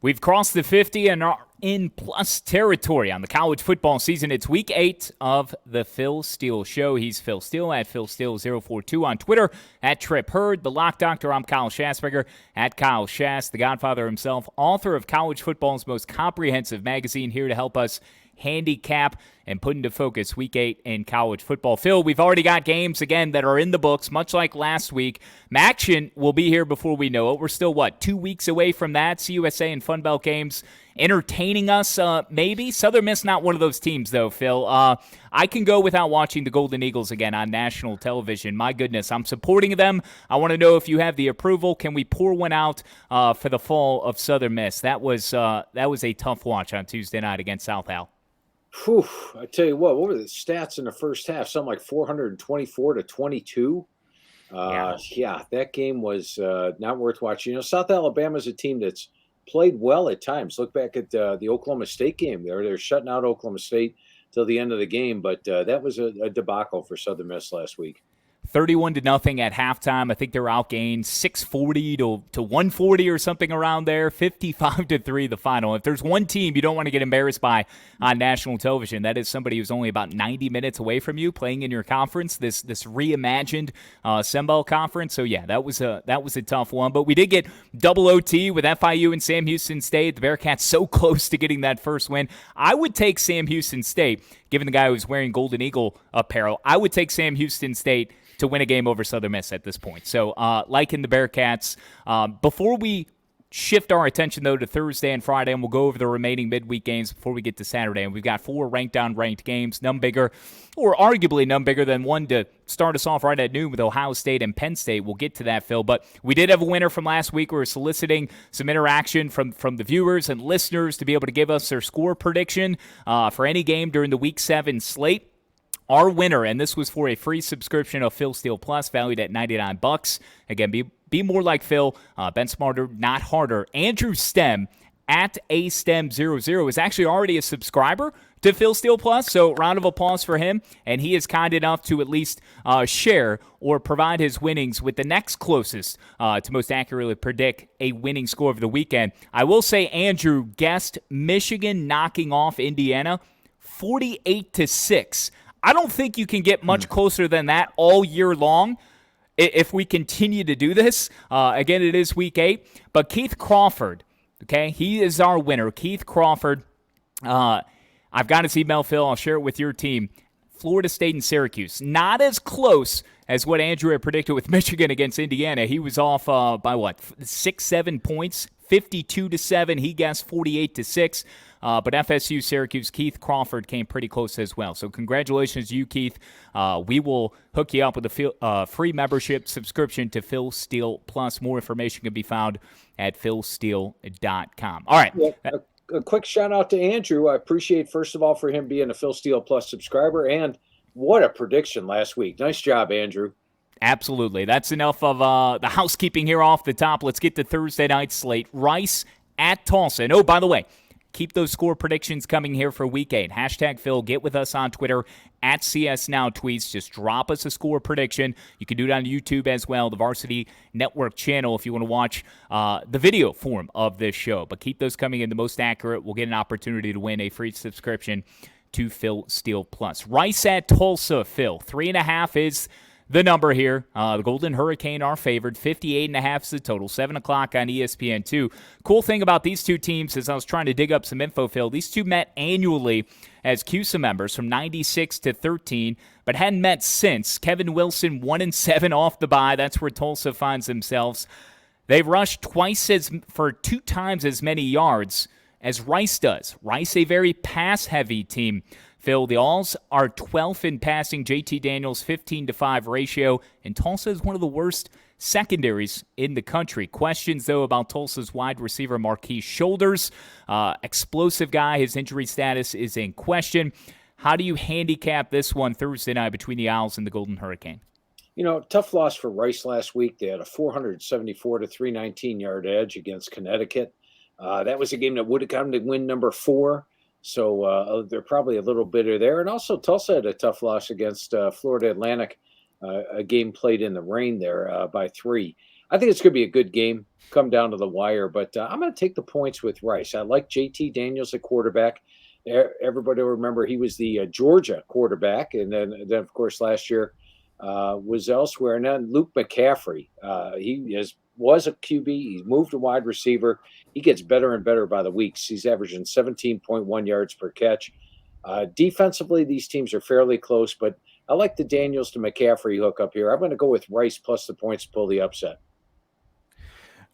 We've crossed the 50 and are in plus territory on the college football season. It's week 8 of the Phil Steele Show. He's Phil Steele at PhilSteele042 on Twitter, at Tripp Hurd, the Lock Doctor. I'm Kyle Schassburger, at Kyle Schass, the Godfather himself, author of college football's most comprehensive magazine, here to help us handicap and put into focus week 8 in college football. Phil, we've already got games, again, that are in the books, much like last week. Maction will be here before we know it. We're still, 2 weeks away from that? CUSA and Fun Belt games entertaining us, maybe. Southern Miss, not one of those teams, though, Phil. I can go without watching the Golden Eagles again on national television. My goodness, I'm supporting them. I want to know if you have the approval. Can we pour one out for the fall of Southern Miss? That was a tough watch on Tuesday night against South Al. Whew, I tell you what were the stats in the first half? Something like 424-22. Yeah, that game was not worth watching. South Alabama's a team that's played well at times. Look back at the Oklahoma State game. They're shutting out Oklahoma State till the end of the game, but that was a debacle for Southern Miss last week. 31-0 at halftime. I think they were outgained 640 to 140 or something around there. 55-3 the final. If there's one team you don't want to get embarrassed by on national television, that is somebody who's only about 90 minutes away from you playing in your conference, this reimagined Sunbelt Conference. So yeah, that was a tough one. But we did get double OT with FIU and Sam Houston State. The Bearcats so close to getting that first win. I would take Sam Houston State, given the guy who's wearing Golden Eagle apparel. I would take Sam Houston State to win a game over Southern Miss at this point. So, liking the Bearcats. Before we shift our attention, though, to Thursday and Friday, and we'll go over the remaining midweek games before we get to Saturday. And we've got 4 ranked games, none bigger, or arguably none bigger than one to start us off right at noon with Ohio State and Penn State. We'll get to that, Phil. But we did have a winner from last week. We were soliciting some interaction from the viewers and listeners to be able to give us their score prediction for any game during the Week 7 slate. Our winner, and this was for a free subscription of Phil Steele Plus, valued at $99. Again, be more like Phil. Ben smarter, not harder. Andrew Stem at ASTEM00 is actually already a subscriber to Phil Steele Plus, so round of applause for him. And he is kind enough to at least share or provide his winnings with the next closest to most accurately predict a winning score of the weekend. I will say Andrew guessed Michigan knocking off Indiana 48-6. I don't think you can get much closer than that all year long if we continue to do this. Again, it is week 8. But Keith Crawford, okay, he is our winner. Keith Crawford, I've got his email, Phil. I'll share it with your team. Florida State and Syracuse. Not as close as what Andrew had predicted with Michigan against Indiana. He was off by 6-7 points, 52-7. He guessed 48-6. But FSU, Syracuse, Keith Crawford came pretty close as well. So congratulations to you, Keith. We will hook you up with a free membership subscription to Phil Steele Plus. More information can be found at philsteele.com. All right. Yeah, a quick shout out to Andrew. I appreciate, first of all, for him being a Phil Steele Plus subscriber. And what a prediction last week. Nice job, Andrew. Absolutely. That's enough of the housekeeping here off the top. Let's get to Thursday night slate. Rice at Tulsa. And, oh, by the way, keep those score predictions coming here for Week 8. Hashtag Phil. Get with us on Twitter at CSNowTweets. Just drop us a score prediction. You can do it on YouTube as well, the Varsity Network channel, if you want to watch the video form of this show. But keep those coming in the most accurate. We'll get an opportunity to win a free subscription to Phil Steele Plus. Rice at Tulsa, Phil. 3.5 is the number here. The Golden Hurricane are favored. 58.5 is the total. 7 o'clock on ESPN2. Cool thing about these two teams is I was trying to dig up some info, Phil. These two met annually as CUSA members from 96 to 13, but hadn't met since. Kevin Wilson 1-7 off the bye. That's where Tulsa finds themselves. They've rushed for 2 times as many yards as Rice does. Rice, a very pass-heavy team. Phil, the Alls are 12th in passing. JT Daniels, 15-5 ratio. And Tulsa is one of the worst secondaries in the country. Questions, though, about Tulsa's wide receiver Marquise Shoulders. Explosive guy. His injury status is in question. How do you handicap this one Thursday night between the Owls and the Golden Hurricane? Tough loss for Rice last week. They had a 474-319 yard edge against Connecticut. That was a game that would have come to win number 4. So they're probably a little bitter there. And also Tulsa had a tough loss against Florida Atlantic, a game played in the rain there by 3. I think it's going to be a good game, come down to the wire, but I'm going to take the points with Rice. I like JT Daniels at quarterback. Everybody will remember he was the Georgia quarterback, and then of course last year was elsewhere. And then Luke McCaffrey, was a QB. He's moved to wide receiver. He gets better and better by the weeks. He's averaging 17.1 yards per catch. Defensively, these teams are fairly close, but I like the Daniels to McCaffrey hook up here. I'm going to go with Rice plus the points to pull the upset.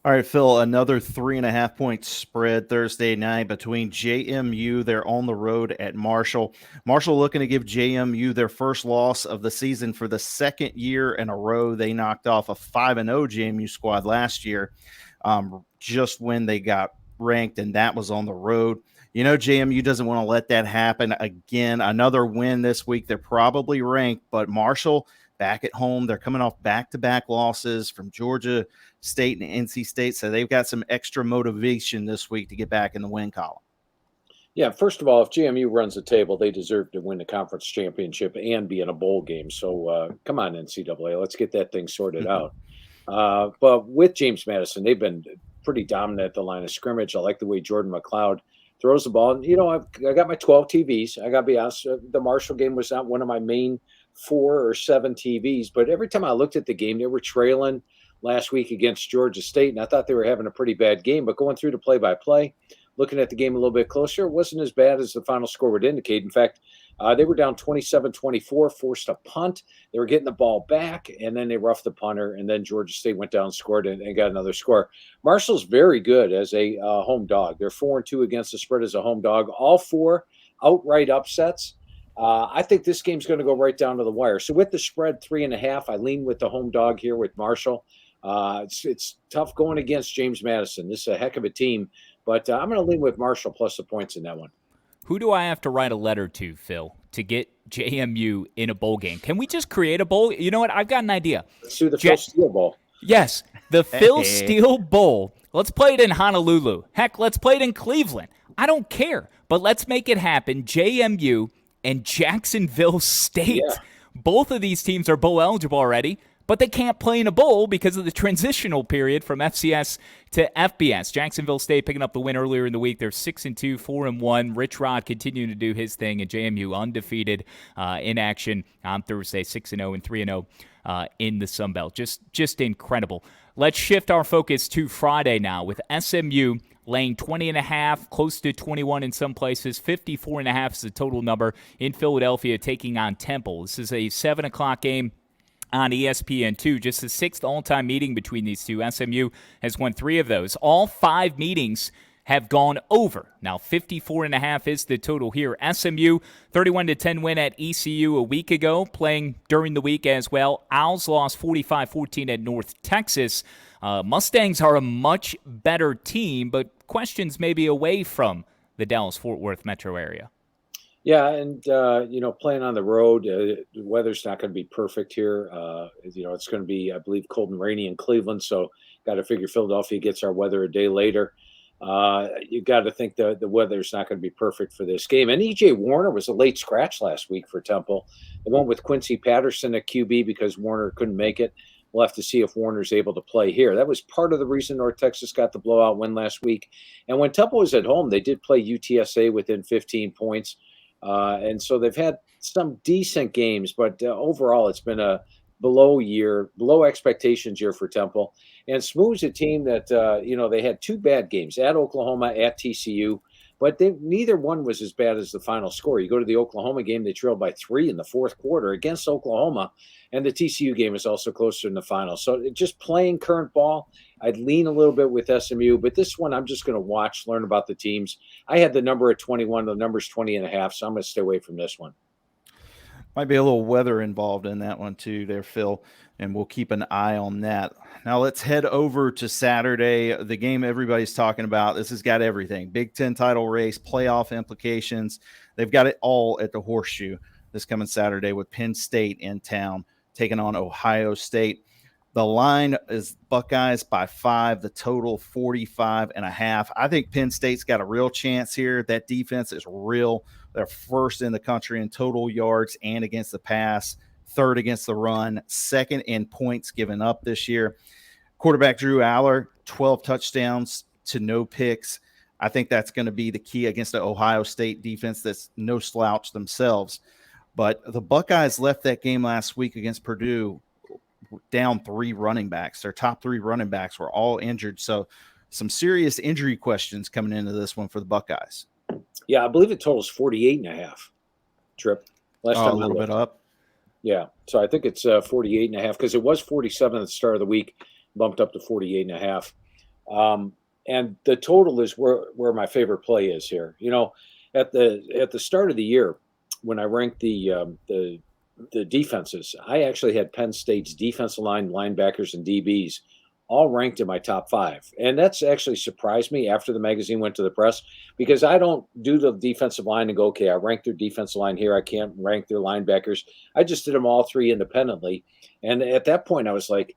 All right, Phil, another 3.5-point spread Thursday night between JMU. They're on the road at Marshall. Marshall looking to give JMU their first loss of the season for the second year in a row. They knocked off a 5-0 JMU squad last year, just when they got ranked, and that was on the road. You know, JMU doesn't want to let that happen again. Another win this week. They're probably ranked, but Marshall back at home. They're coming off back-to-back losses from Georgia State and NC State, so they've got some extra motivation this week to get back in the win column. Yeah, first of all, if JMU runs the table, they deserve to win the conference championship and be in a bowl game. So come on, NCAA, let's get that thing sorted out. But with James Madison, they've been pretty dominant at the line of scrimmage. I like the way Jordan McLeod throws the ball. And, you know, I got my 12 TVs. I got to be honest, the Marshall game was not one of my main 4 or 7 TVs, but every time I looked at the game, they were trailing last week against Georgia State, and I thought they were having a pretty bad game. But going through the play-by-play, looking at the game a little bit closer, it wasn't as bad as the final score would indicate. In fact, they were down 27-24, forced a punt. They were getting the ball back, and then they roughed the punter, and then Georgia State went down, scored, and got another score. Marshall's very good as a home dog. They're 4-2 against the spread as a home dog. All 4 outright upsets. I think this game's going to go right down to the wire. So with the spread 3.5, I lean with the home dog here with Marshall. It's tough going against James Madison. This is a heck of a team, but I'm going to lean with Marshall plus the points in that one. Who do I have to write a letter to, Phil, to get JMU in a bowl game? Can we just create a bowl? You know what? I've got an idea. Let's do the Phil Steele Bowl. Yes, the Phil Steele Bowl. Let's play it in Honolulu. Heck, let's play it in Cleveland. I don't care, but let's make it happen. JMU and Jacksonville State. Yeah. Both of these teams are bowl eligible already, but they can't play in a bowl because of the transitional period from FCS to FBS. Jacksonville State picking up the win earlier in the week. They're 6-2, 4-1. Rich Rod continuing to do his thing, and JMU undefeated in action on Thursday, 6-0 and 3-0 in the Sun Belt. Just incredible. Let's shift our focus to Friday now with SMU laying 20.5, close to 21 in some places. 54.5 is the total number in Philadelphia, taking on Temple. This is a 7 o'clock game on ESPN2. Just the 6th all-time meeting between these two. SMU has won 3 of those. All 5 meetings have gone over. Now 54.5 is the total here. SMU 31-10 win at ECU a week ago, playing during the week as well. Owls lost 45-14 at North Texas. Mustangs are a much better team, but questions maybe away from the Dallas-Fort Worth metro area. Yeah, and, playing on the road, the weather's not going to be perfect here. It's going to be, I believe, cold and rainy in Cleveland, so got to figure Philadelphia gets our weather a day later. You got to think the weather's not going to be perfect for this game. And E.J. Warner was a late scratch last week for Temple. They went with Quincy Patterson at QB because Warner couldn't make it. We'll have to see if Warner's able to play here. That was part of the reason North Texas got the blowout win last week. And when Temple was at home, they did play UTSA within 15 points. And so they've had some decent games, but overall it's been a below expectations year for Temple. And SMU's a team that, they had 2 bad games at Oklahoma, at TCU, but neither one was as bad as the final score. You go to the Oklahoma game, they trailed by 3 in the 4th quarter against Oklahoma, and the TCU game is also closer in the final. So just playing current ball, I'd lean a little bit with SMU, but this one I'm just going to watch, learn about the teams. I had the number at 21, the number's 20.5, so I'm going to stay away from this one. Might be a little weather involved in that one too there, Phil, and we'll keep an eye on that. Now let's head over to Saturday, the game everybody's talking about. This has got everything. Big Ten title race, playoff implications. They've got it all at the Horseshoe this coming Saturday with Penn State in town taking on Ohio State. The line is Buckeyes by 5, the total 45.5. I think Penn State's got a real chance here. That defense is real. They're first in the country in total yards and against the pass, 3rd against the run, 2nd in points given up this year. Quarterback Drew Aller, 12 touchdowns to no picks. I think that's going to be the key against the Ohio State defense that's no slouch themselves. But the Buckeyes left that game last week against Purdue down 3 running backs. Their top 3 running backs were all injured. So some serious injury questions coming into this one for the Buckeyes. Yeah, I believe it totals 48.5, Tripp. Last time a little bit up. Yeah, so I think it's 48.5 because it was 47 at the start of the week, bumped up to 48.5. And the total is where my favorite play is here. You know, at the start of the year, when I ranked the defenses, I actually had Penn State's defensive line, linebackers, and DBs all ranked in my top 5. And that's actually surprised me after the magazine went to the press, because I don't do the defensive line and go, okay, I ranked their defensive line here. I can't rank their linebackers. I just did them all 3 independently. And at that point, I was like,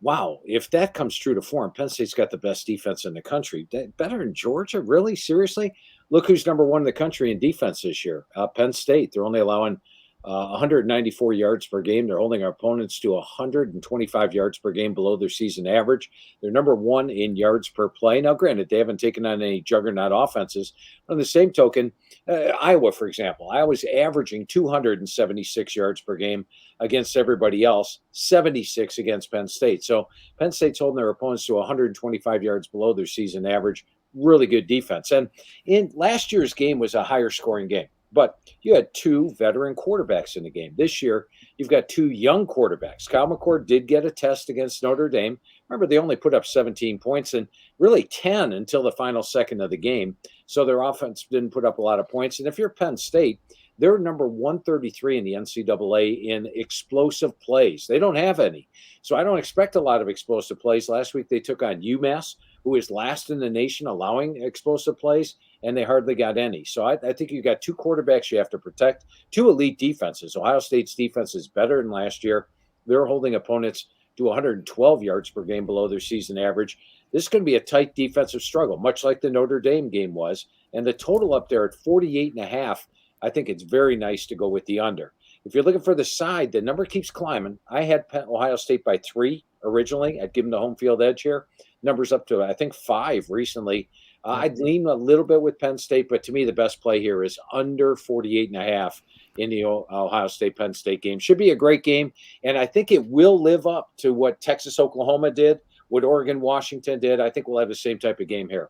wow, if that comes true to form, Penn State's got the best defense in the country. Better than Georgia? Really? Seriously? Look who's number 1 in the country in defense this year. Penn State. They're only allowing 194 yards per game. They're holding our opponents to 125 yards per game below their season average. They're number 1 in yards per play. Now, granted, they haven't taken on any juggernaut offenses. On the same token, Iowa, for example, Iowa's averaging 276 yards per game against everybody else, 76 against Penn State. So Penn State's holding their opponents to 125 yards below their season average. Really good defense. And in last year's game was a higher scoring game. But you had 2 veteran quarterbacks in the game. This year, you've got 2 young quarterbacks. Kyle McCord did get a test against Notre Dame. Remember, they only put up 17 points and really 10 until the final second of the game. So their offense didn't put up a lot of points. And if you're Penn State, they're number 133 in the NCAA in explosive plays. They don't have any. So I don't expect a lot of explosive plays. Last week, they took on UMass, who is last in the nation allowing explosive plays, and they hardly got any. So I think you've got 2 quarterbacks you have to protect, 2 elite defenses. Ohio State's defense is better than last year. They're holding opponents to 112 yards per game below their season average. This is going to be a tight defensive struggle, much like the Notre Dame game was. And the total up there at 48.5, I think it's very nice to go with the under. If you're looking for the side, the number keeps climbing. I had Ohio State by 3 originally. I'd give them the home field edge here. Numbers up to, I think, 5 recently. I'd lean a little bit with Penn State, but to me, the best play here is under 48.5 in the Ohio State-Penn State game. Should be a great game, and I think it will live up to what Texas-Oklahoma did, what Oregon-Washington did. I think we'll have the same type of game here.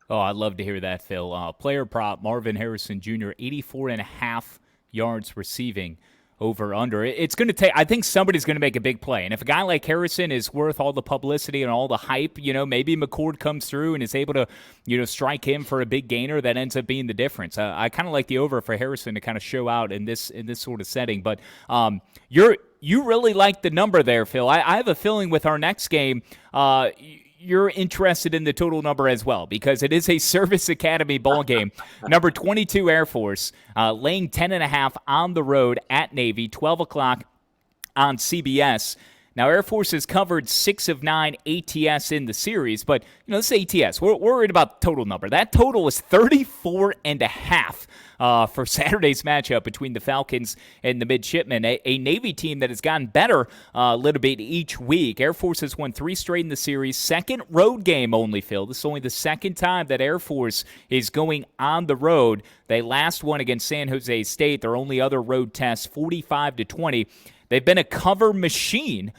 Oh, I'd love to hear that, Phil. Player prop, Marvin Harrison Jr., 84.5 yards receiving. Over under. It's going to take, I think somebody's going to make a big play. And if a guy like Harrison is worth all the publicity and all the hype, maybe McCord comes through and is able to, strike him for a big gainer that ends up being the difference. I kind of like the over for Harrison to kind of show out in this sort of setting. But you really like the number there, Phil. I have a feeling with our next game, you're interested in the total number as well, because it is a Service Academy ball game. Number 22 Air Force laying 10.5 on the road at Navy, 12 o'clock on CBS. Now, Air Force has covered 6 of 9 ATS in the series, but, this ATS, we're worried about the total number. That total is 34.5 for Saturday's matchup between the Falcons and the Midshipmen, a Navy team that has gotten better a little bit each week. Air Force has won 3 straight in the series. Second road game only, Phil. This is only the second time that Air Force is going on the road. They last won against San Jose State. Their only other road test, 45-20. They've been a cover machine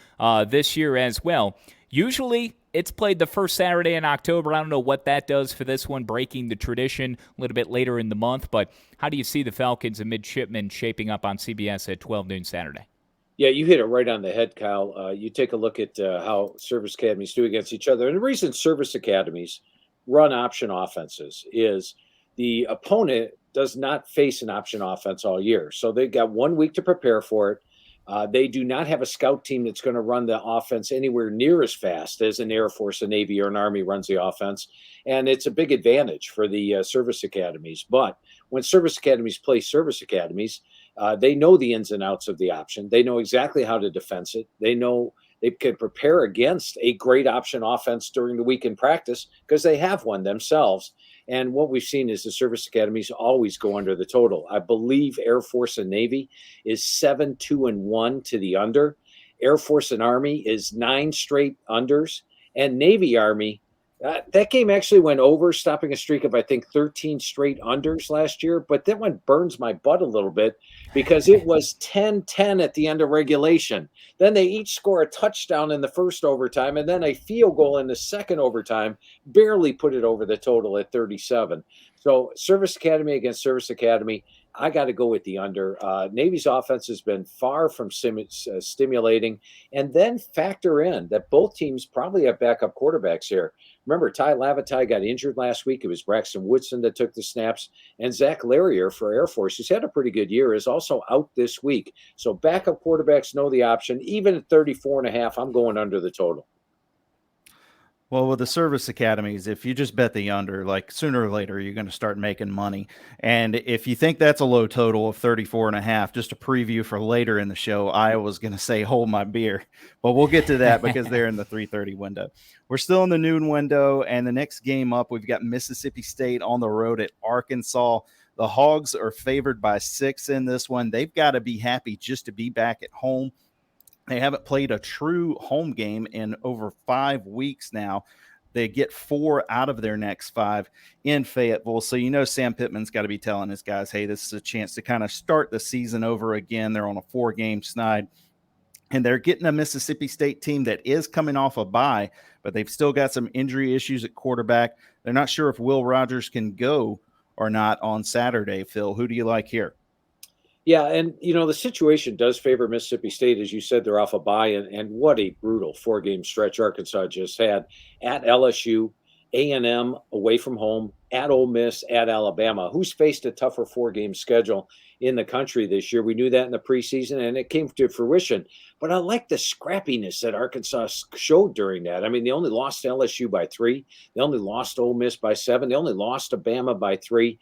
this year as well. Usually, it's played the first Saturday in October. I don't know what that does for this one, breaking the tradition a little bit later in the month. But how do you see the Falcons and Midshipmen shaping up on CBS at 12 noon Saturday? Yeah, you hit it right on the head, Kyle. You take a look at how service academies do against each other. And the reason service academies run option offenses is the opponent does not face an option offense all year. So they've got 1 week to prepare for it. They do not have a scout team that's going to run the offense anywhere near as fast as an Air Force, a Navy, or an Army runs the offense. And it's a big advantage for the service academies. But when service academies play service academies, they know the ins and outs of the option. They know exactly how to defense it. They know they can prepare against a great option offense during the week in practice because they have one themselves. And what we've seen is the service academies always go under the total. I believe Air Force and Navy is 7-2-1 to the under. Air Force and Army is 9 straight unders. and Navy Army. That game actually went over, stopping a streak of, I think, 13 straight unders last year. But that one burns my butt a little bit because it was 10-10 at the end of regulation. Then they each score a touchdown in the first overtime and then a field goal in the second overtime, barely put it over the total at 37. So Service Academy against Service Academy, I got to go with the under. Navy's offense has been far from stimulating. And then factor in that both teams probably have backup quarterbacks here. Remember, Ty Lavatai got injured last week. It was Braxton Woodson that took the snaps. And Zach Larrier for Air Force, who's had a pretty good year, is also out this week. So backup quarterbacks know the option. Even at 34.5, I'm going under the total. Well, with the service academies, if you just bet the under, like sooner or later, you're going to start making money. And if you think that's a low total of 34.5, just a preview for later in the show, I was going to say hold my beer, but we'll get to that because they're in the 3:30 window. We're still in the noon window, and the next game up, we've got Mississippi State on the road at Arkansas. The Hogs are favored by 6 in this one. They've got to be happy just to be back at home. They haven't played a true home game in over 5 weeks now. They get 4 out of their next 5 in Fayetteville. So, Sam Pittman's got to be telling his guys, hey, this is a chance to kind of start the season over again. They're on a 4-game snide. And they're getting a Mississippi State team that is coming off a bye, but they've still got some injury issues at quarterback. They're not sure if Will Rogers can go or not on Saturday. Phil, who do you like here? Yeah, and the situation does favor Mississippi State. As you said, they're off a bye, and what a brutal 4-game stretch Arkansas just had at LSU, A&M away from home, at Ole Miss, at Alabama, who's faced a tougher 4-game schedule in the country this year. We knew that in the preseason, and it came to fruition. But I like the scrappiness that Arkansas showed during that. I mean, they only lost to LSU by 3. They only lost to Ole Miss by 7. They only lost to Bama by 3.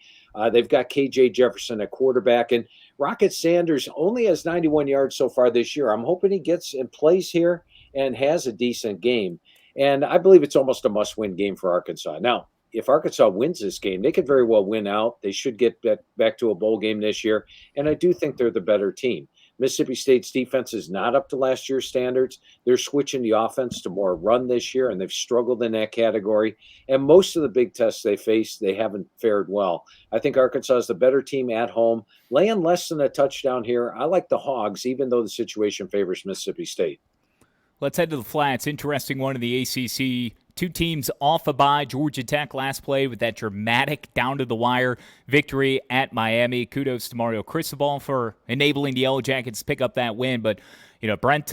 They've got KJ Jefferson at quarterback, and Rocket Sanders only has 91 yards so far this year. I'm hoping he gets and plays here and has a decent game. And I believe it's almost a must-win game for Arkansas. Now, if Arkansas wins this game, they could very well win out. They should get back to a bowl game this year. And I do think they're the better team. Mississippi State's defense is not up to last year's standards. They're switching the offense to more run this year, and they've struggled in that category. And most of the big tests they face, they haven't fared well. I think Arkansas is the better team at home. Laying less than a touchdown here. I like the Hogs, even though the situation favors Mississippi State. Let's head to the Flats. Interesting one in the ACC. 2 teams off a bye. Georgia Tech last played with that dramatic down-to-the-wire victory at Miami. Kudos to Mario Cristobal for enabling the Yellow Jackets to pick up that win. But, Brent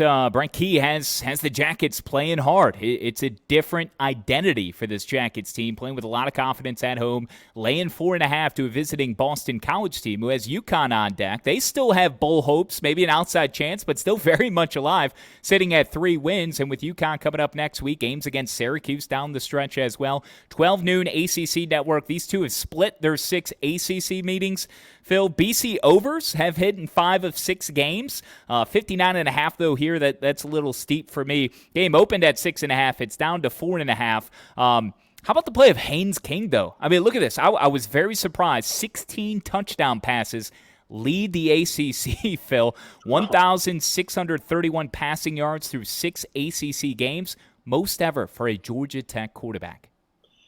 Key has the Jackets playing hard. It's a different identity for this Jackets team, playing with a lot of confidence at home, laying 4.5 to a visiting Boston College team who has UConn on deck. They still have bowl hopes, maybe an outside chance, but still very much alive, sitting at 3 wins. And with UConn coming up next week, games against Syracuse down the stretch as well. 12 noon ACC network. These two have split their 6 ACC meetings. Phil, BC overs have hit in 5 of 6 games. 59.5 though here. That's a little steep for me. Game opened at 6.5. It's down to 4.5. How about the play of Haynes King, though? I mean, look at this. I was very surprised. 16 touchdown passes lead the ACC, Phil. 1,631 passing yards through 6 ACC games. Most ever for a Georgia Tech quarterback.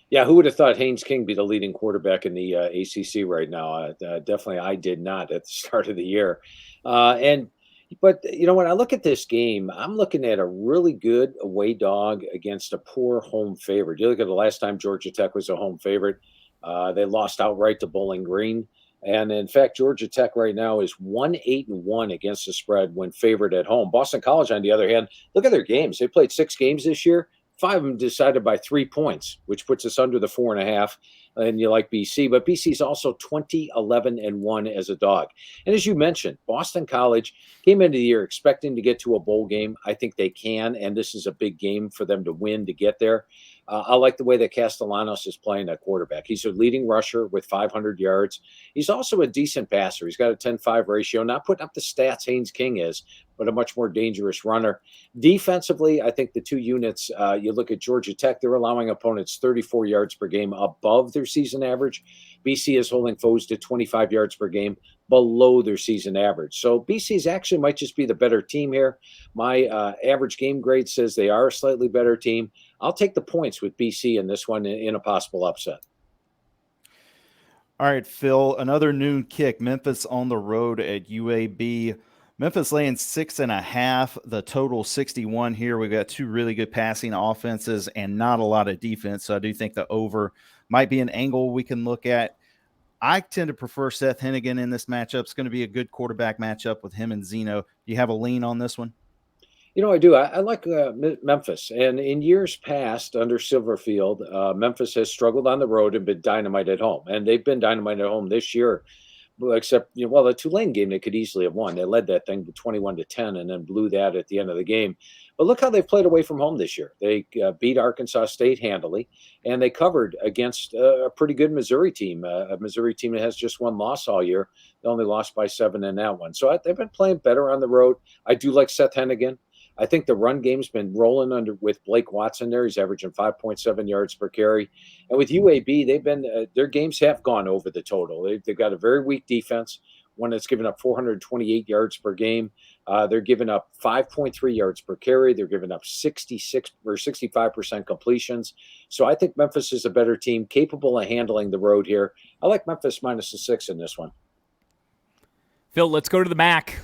Yeah, who would have thought Haynes King be the leading quarterback in the ACC right now? Definitely, I did not at the start of the year. But when I look at this game, I'm looking at a really good away dog against a poor home favorite. You look at the last time Georgia Tech was a home favorite, they lost outright to Bowling Green. And in fact, Georgia Tech right now is 1-8-1 against the spread when favored at home. Boston College, on the other hand, look at their games. They played 6 games this year. 5 of them decided by 3 points, which puts us under the 4.5. And you like BC, but BC is also 20-11-1 as a dog. And as you mentioned, Boston College came into the year expecting to get to a bowl game. I think they can, and this is a big game for them to win to get there. I like the way that Castellanos is playing at quarterback. He's a leading rusher with 500 yards. He's also a decent passer. He's got a 10-5 ratio, not putting up the stats Haynes King is, but a much more dangerous runner. Defensively, I think the 2 units, you look at Georgia Tech, they're allowing opponents 34 yards per game above their season average. BC is holding foes to 25 yards per game below their season average. So BC's actually might just be the better team here. My average game grade says they are a slightly better team. I'll take the points with BC in this one in a possible upset. All right, Phil, another noon kick. Memphis on the road at UAB. Memphis laying 6.5. The total 61 here. We've got two really good passing offenses and not a lot of defense. So I do think the over might be an angle we can look at. I tend to prefer Seth Hennigan in this matchup. It's going to be a good quarterback matchup with him and Zeno. Do you have a lean on this one? I do. I like Memphis. And in years past, under Silverfield, Memphis has struggled on the road and been dynamite at home. And they've been dynamite at home this year. Except, the Tulane game they could easily have won. They led that thing to 21-10 and then blew that at the end of the game. But look how they've played away from home this year. They beat Arkansas State handily, and they covered against a pretty good Missouri team, a Missouri team that has just one loss all year. They only lost by 7 in that one. So they've been playing better on the road. I do like Seth Hennigan. I think the run game's been rolling with Blake Watson there. He's averaging 5.7 yards per carry. And with UAB, they've been their games have gone over the total. They've got a very weak defense, one that's given up 428 yards per game. They're giving up 5.3 yards per carry. They're giving up 66 or 65% completions. So I think Memphis is a better team, capable of handling the road here. I like Memphis minus the 6 in this one. Phil, let's go to the MAC.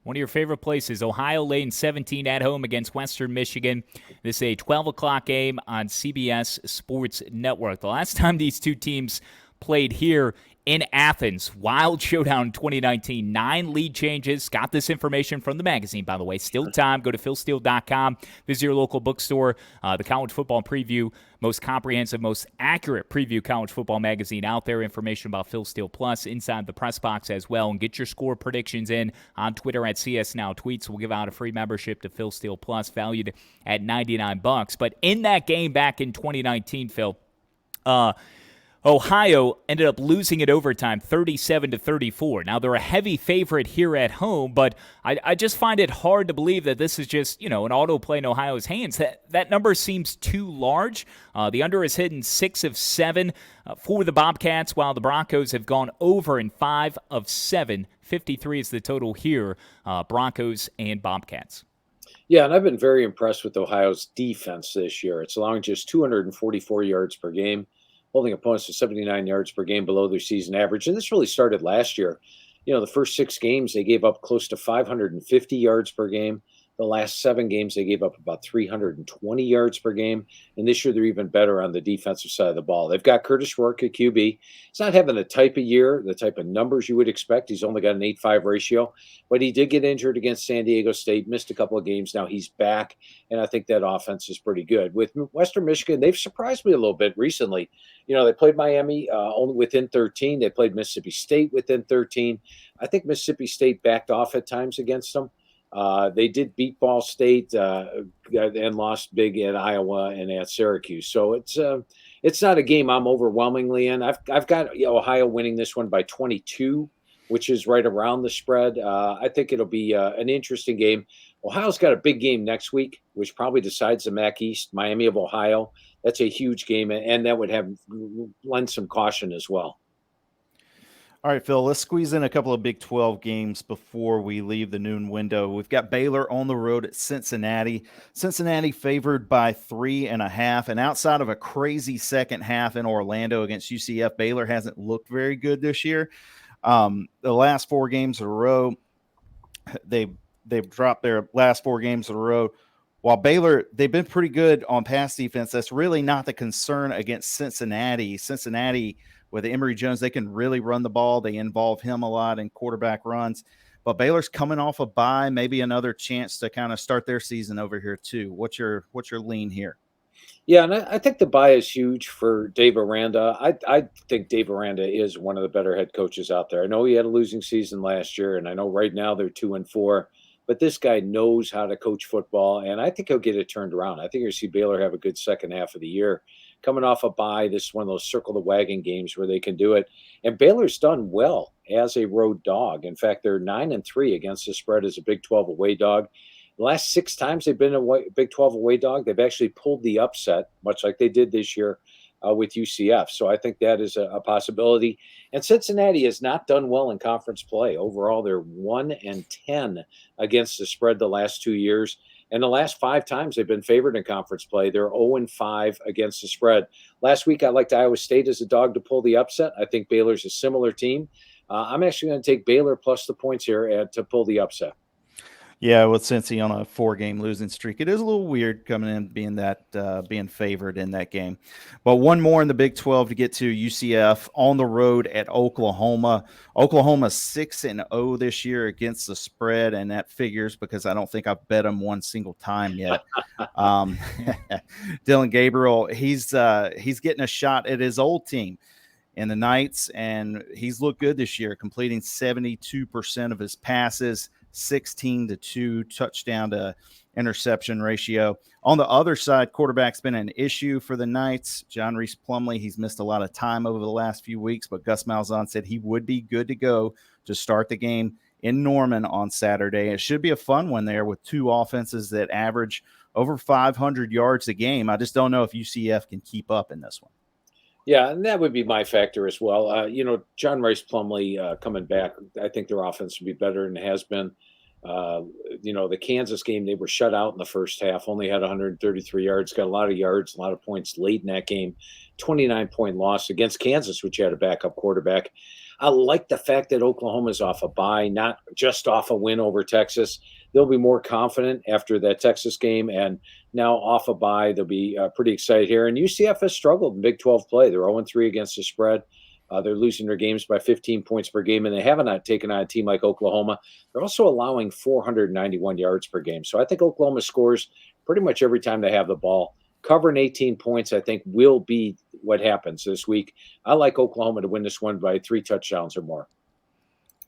One of your favorite places, Ohio laying 17 at home against Western Michigan. This is a 12 o'clock game on CBS Sports Network. The last time these two teams played here in Athens, wild showdown 2019, 9 lead changes. Got this information from the magazine, by the way. Still time. Go to philsteele.com. Visit your local bookstore. The college football preview, most comprehensive, most accurate preview college football magazine out there. Information about Phil Steele Plus inside the press box as well. And get your score predictions in on Twitter at CS Now Tweets. We'll give out a free membership to Phil Steele Plus, valued at $99. But in that game back in 2019, Phil, Ohio ended up losing at overtime 37-34. Now, they're a heavy favorite here at home, but I just find it hard to believe that this is just, an autoplay in Ohio's hands. That number seems too large. The under is hitting 6 of 7 for the Bobcats, while the Broncos have gone over in 5 of 7. 53 is the total here, Broncos and Bobcats. Yeah, and I've been very impressed with Ohio's defense this year. It's allowing just 244 yards per game, holding opponents to 79 yards per game below their season average. And this really started last year. The first 6 games, they gave up close to 550 yards per game. The last 7 games, they gave up about 320 yards per game. And this year, they're even better on the defensive side of the ball. They've got Curtis Rourke at QB. He's not having the type of year, the type of numbers you would expect. He's only got an 8.5 ratio. But he did get injured against San Diego State, missed a couple of games. Now he's back, and I think that offense is pretty good. With Western Michigan, they've surprised me a little bit recently. They played Miami only within 13. They played Mississippi State within 13. I think Mississippi State backed off at times against them. They did beat Ball State and lost big at Iowa and at Syracuse. So it's not a game I'm overwhelmingly in. I've got Ohio winning this one by 22, which is right around the spread. I think it'll be an interesting game. Ohio's got a big game next week, which probably decides the MAC East. Miami of Ohio. That's a huge game, and that would lend some caution as well. All right, Phil, let's squeeze in a couple of Big 12 games before we leave the noon window. We've got Baylor on the road at Cincinnati. Cincinnati favored by 3.5. And outside of a crazy second half in Orlando against UCF, Baylor hasn't looked very good this year. The last 4 games in a row, they've dropped their last 4 games in a row. While Baylor, they've been pretty good on pass defense, that's really not the concern against Cincinnati. Cincinnati, with Emory Jones, they can really run the ball. They involve him a lot in quarterback runs. But Baylor's coming off a bye, maybe another chance to kind of start their season over here too. What's your lean here? Yeah, and I think the buy is huge for Dave Aranda. I think Dave Aranda is one of the better head coaches out there. I know he had a losing season last year, and I know right now they're 2-4. But this guy knows how to coach football, and I think he'll get it turned around. I think you'll see Baylor have a good second half of the year. Coming off a bye, this is one of those circle the wagon games where they can do it. And Baylor's done well as a road dog. In fact, they're 9-3 against the spread as a Big 12 away dog. The last 6 times they've been a Big 12 away dog, they've actually pulled the upset, much like they did this year with UCF. So I think that is a possibility. And Cincinnati has not done well in conference play. Overall, they're 1-10 against the spread the last 2 years. And the last 5 times they've been favored in conference play, they're 0-5 against the spread. Last week, I liked Iowa State as a dog to pull the upset. I think Baylor's a similar team. I'm actually going to take Baylor plus the points here to pull the upset. Yeah, with Cincy on a 4-game losing streak, it is a little weird coming in being favored in that game. But one more in the Big 12 to get to. UCF on the road at Oklahoma. Oklahoma 6-0 this year against the spread, and that figures because I don't think I've bet them one single time yet. Dylan Gabriel, he's getting a shot at his old team in the Knights, and he's looked good this year, completing 72% of his passes. 16-2 touchdown to interception ratio. On the other side, quarterback's been an issue for the Knights. John Reese Plumlee, he's missed a lot of time over the last few weeks, but Gus Malzahn said he would be good to go to start the game in Norman on Saturday. It should be a fun one there with 2 offenses that average over 500 yards a game. I just don't know if UCF can keep up in this one. Yeah, and that would be my factor as well. John Rice Plumlee coming back, I think their offense would be better than it has been. The Kansas game, they were shut out in the first half, only had 133 yards, got a lot of yards, a lot of points late in that game. 29-point loss against Kansas, which had a backup quarterback. I like the fact that Oklahoma's off a bye, not just off a win over Texas. They'll be more confident after that Texas game, and now off a bye, they'll be pretty excited here. And UCF has struggled in Big 12 play. They're 0-3 against the spread. They're losing their games by 15 points per game, and they haven't taken on a team like Oklahoma. They're also allowing 491 yards per game. So I think Oklahoma scores pretty much every time they have the ball. Covering 18 points, I think, will be what happens this week. I like Oklahoma to win this one by 3 touchdowns or more.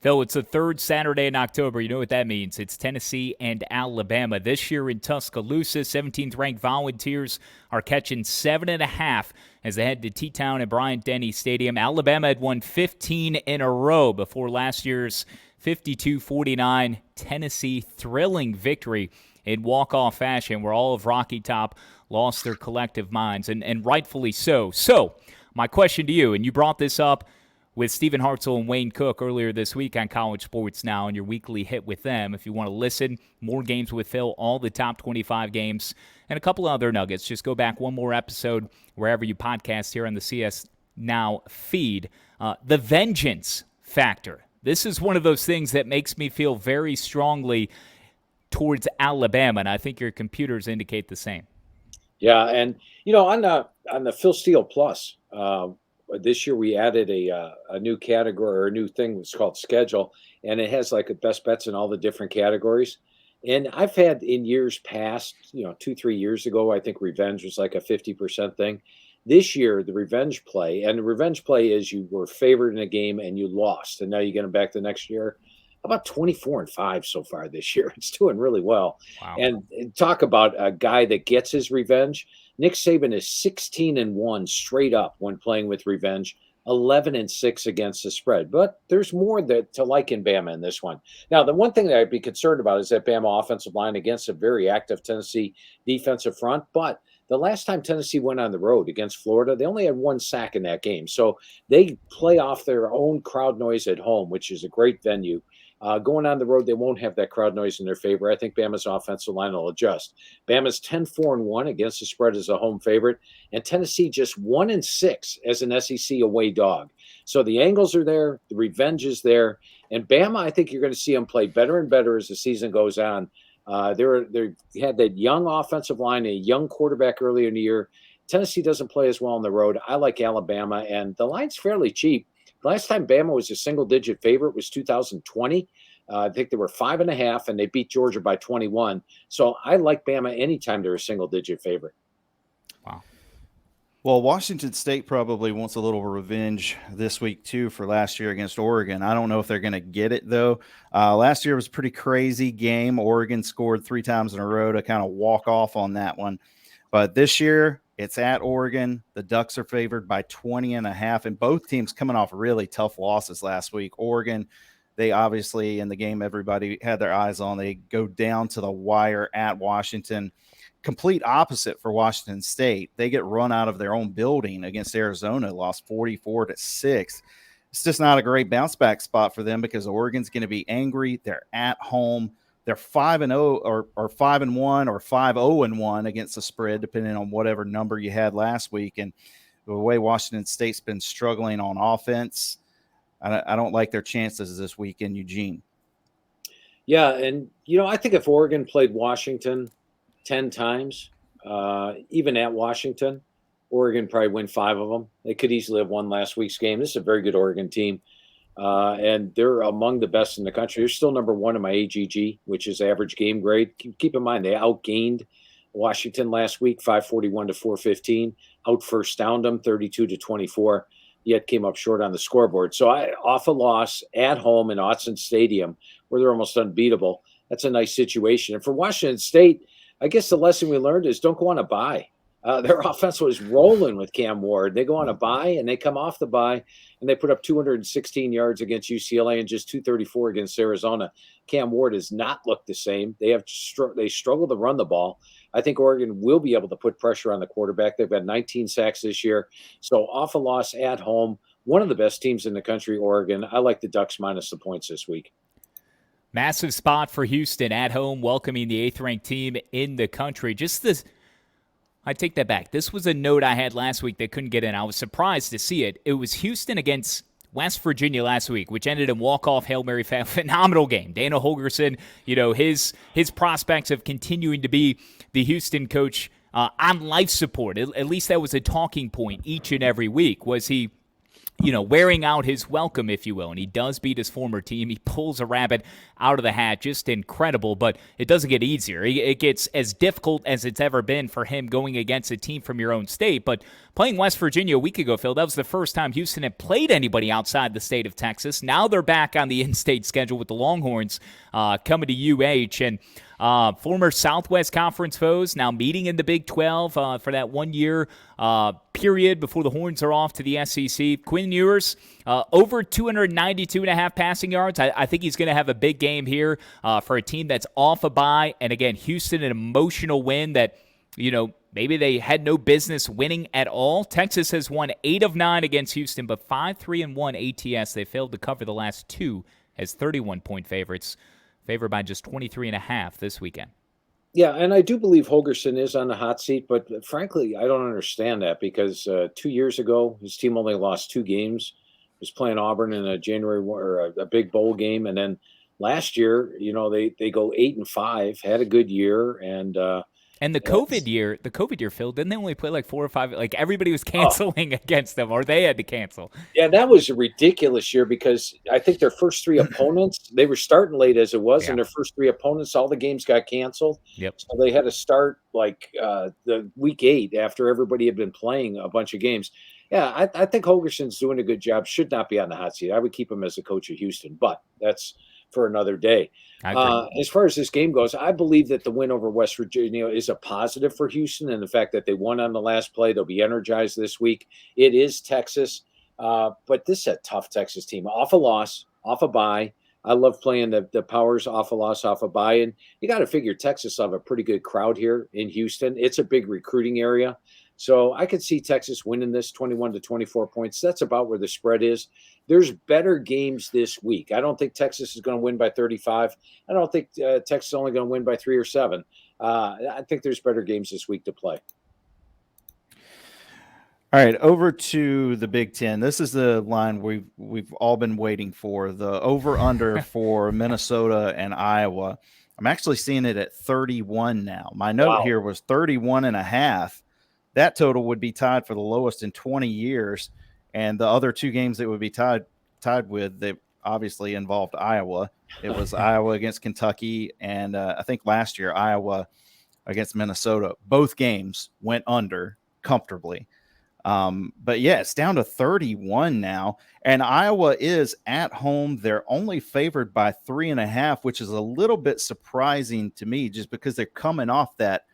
Phil, it's the 3rd Saturday in October. You know what that means. It's Tennessee and Alabama. This year in Tuscaloosa, 17th-ranked Volunteers are catching 7.5 as they head to T-Town at Bryant-Denny Stadium. Alabama had won 15 in a row before last year's 52-49 Tennessee thrilling victory in walk-off fashion where all of Rocky Top lost their collective minds, and rightfully so. So, my question to you, and you brought this up with Stephen Hartzell and Wayne Cook earlier this week on College Sports Now and your weekly hit with them. If you want to listen, more games with Phil, all the top 25 games, and a couple other nuggets. Just go back one more episode wherever you podcast here on the CS Now feed. The vengeance factor. This is one of those things that makes me feel very strongly towards Alabama, and I think your computers indicate the same. Yeah, and on the Phil Steele Plus, this year we added a new category or a new thing that's called schedule, and it has like a best bets in all the different categories. And I've had in years past, 2-3 years ago, I think revenge was like a 50% thing. This year, the revenge play is you were favored in a game and you lost, and now you get them back the next year. About 24-5 so far this year. It's doing really well. Wow. And talk about a guy that gets his revenge. Nick Saban is 16-1 straight up when playing with revenge, 11-6 against the spread. But there's more to like in Bama in this one. Now, the one thing that I'd be concerned about is that Bama offensive line against a very active Tennessee defensive front. But the last time Tennessee went on the road against Florida, they only had 1 sack in that game. So they play off their own crowd noise at home, which is a great venue. Going on the road, they won't have that crowd noise in their favor. I think Bama's offensive line will adjust. Bama's 10-4-1 against the spread as a home favorite, and Tennessee just 1-6 as an SEC away dog. So the angles are there, the revenge is there, and Bama, I think you're going to see them play better and better as the season goes on. They had that young offensive line, a young quarterback earlier in the year. Tennessee doesn't play as well on the road. I like Alabama, and the line's fairly cheap. Last time Bama was a single-digit favorite was 2020. I think they were 5.5, and they beat Georgia by 21. So I like Bama anytime they're a single-digit favorite. Wow. Well, Washington State probably wants a little revenge this week, too, for last year against Oregon. I don't know if they're going to get it, though. Last year was a pretty crazy game. Oregon scored 3 times in a row to kind of walk off on that one. But this year, it's at Oregon. The Ducks are favored by 20.5, and both teams coming off really tough losses last week. Oregon, they obviously, in the game everybody had their eyes on, they go down to the wire at Washington. Complete opposite for Washington State. They get run out of their own building against Arizona, lost 44-6. It's just not a great bounce back spot for them because Oregon's going to be angry. They're at home. They're 5-0 or 5-1 or 5-0-1 against the spread, depending on whatever number you had last week. And the way Washington State's been struggling on offense, I don't like their chances this week in Eugene. Yeah, and I think if Oregon played Washington 10 times, even at Washington, Oregon probably win 5 of them. They could easily have won last week's game. This is a very good Oregon team. And they're among the best in the country. They're still number 1 in my AGG, which is average game grade. Keep in mind, they outgained Washington last week, 541 to 415. Out first downed them, 32 to 24. Yet came up short on the scoreboard. So off a loss at home in Autzen Stadium, where they're almost unbeatable, that's a nice situation. And for Washington State, I guess the lesson we learned is don't go on a bye. Their offense was rolling with Cam Ward. They go on a bye, and they come off the bye, and they put up 216 yards against UCLA and just 234 against Arizona. Cam Ward has not looked the same. They struggle to run the ball. I think Oregon will be able to put pressure on the quarterback. They've got 19 sacks this year. So off a loss at home, one of the best teams in the country, Oregon. I like the Ducks minus the points this week. Massive spot for Houston at home, welcoming the 8th-ranked team in the country. I take that back. This was a note I had last week that couldn't get in. I was surprised to see it. It was Houston against West Virginia last week, which ended in walk-off Hail Mary. Phenomenal game. Dana Holgorsen, his prospects of continuing to be the Houston coach on life support. At least that was a talking point each and every week. Was he wearing out his welcome, if you will, and he does beat his former team. He pulls a rabbit out of the hat, just incredible, but it doesn't get easier. It gets as difficult as it's ever been for him going against a team from your own state, but playing West Virginia a week ago, Phil, that was the first time Houston had played anybody outside the state of Texas. Now they're back on the in-state schedule with the Longhorns coming to UH, and former Southwest Conference foes now meeting in the Big 12 for that 1-year period before the Horns are off to the SEC. Quinn Ewers, over 292.5 passing yards. I think he's going to have a big game here for a team that's off a bye. And again, Houston, an emotional win that, maybe they had no business winning at all. Texas has won 8 of 9 against Houston, but 5-3-1 ATS. They failed to cover the last 2 as 31-point favorites. Favored by just 23.5 this weekend. Yeah, and I do believe Holgorsen is on the hot seat, but frankly, I don't understand that because 2 years ago, his team only lost 2 games. He was playing Auburn in a January or a big bowl game, and then last year, they go 8-5, had a good year, and the COVID year, Phil, didn't they only play like 4 or 5? Like everybody was canceling against them, or they had to cancel. Yeah, that was a ridiculous year because I think their first 3 opponents, they were starting late as it was, and their first 3 opponents, all the games got canceled. Yep. So they had to start like the week 8 after everybody had been playing a bunch of games. Yeah, I think Holgersen's doing a good job. Should not be on the hot seat. I would keep him as a coach of Houston, but that's for another day. As far as this game goes, I believe that the win over West Virginia is a positive for Houston, and the fact that they won on the last play, they'll be energized this week. It is Texas, but this is a tough Texas team. Off a loss, off a bye. I love playing the Powers off a loss, off a bye, and you got to figure Texas will have a pretty good crowd here in Houston. It's a big recruiting area. So I could see Texas winning this 21 to 24 points. That's about where the spread is. There's better games this week. I don't think Texas is going to win by 35. I don't think Texas is only going to win by 3 or 7. I think there's better games this week to play. All right, over to the Big Ten. This is the line we've all been waiting for, the over-under for Minnesota and Iowa. I'm actually seeing it at 31 now. My note here was 31.5. That total would be tied for the lowest in 20 years, and the other 2 games that would be tied with, they obviously involved Iowa. It was Iowa against Kentucky, and I think last year Iowa against Minnesota. Both games went under comfortably. But yeah, it's down to 31 now, and Iowa is at home. They're only favored by 3.5, which is a little bit surprising to me just because they're coming off that.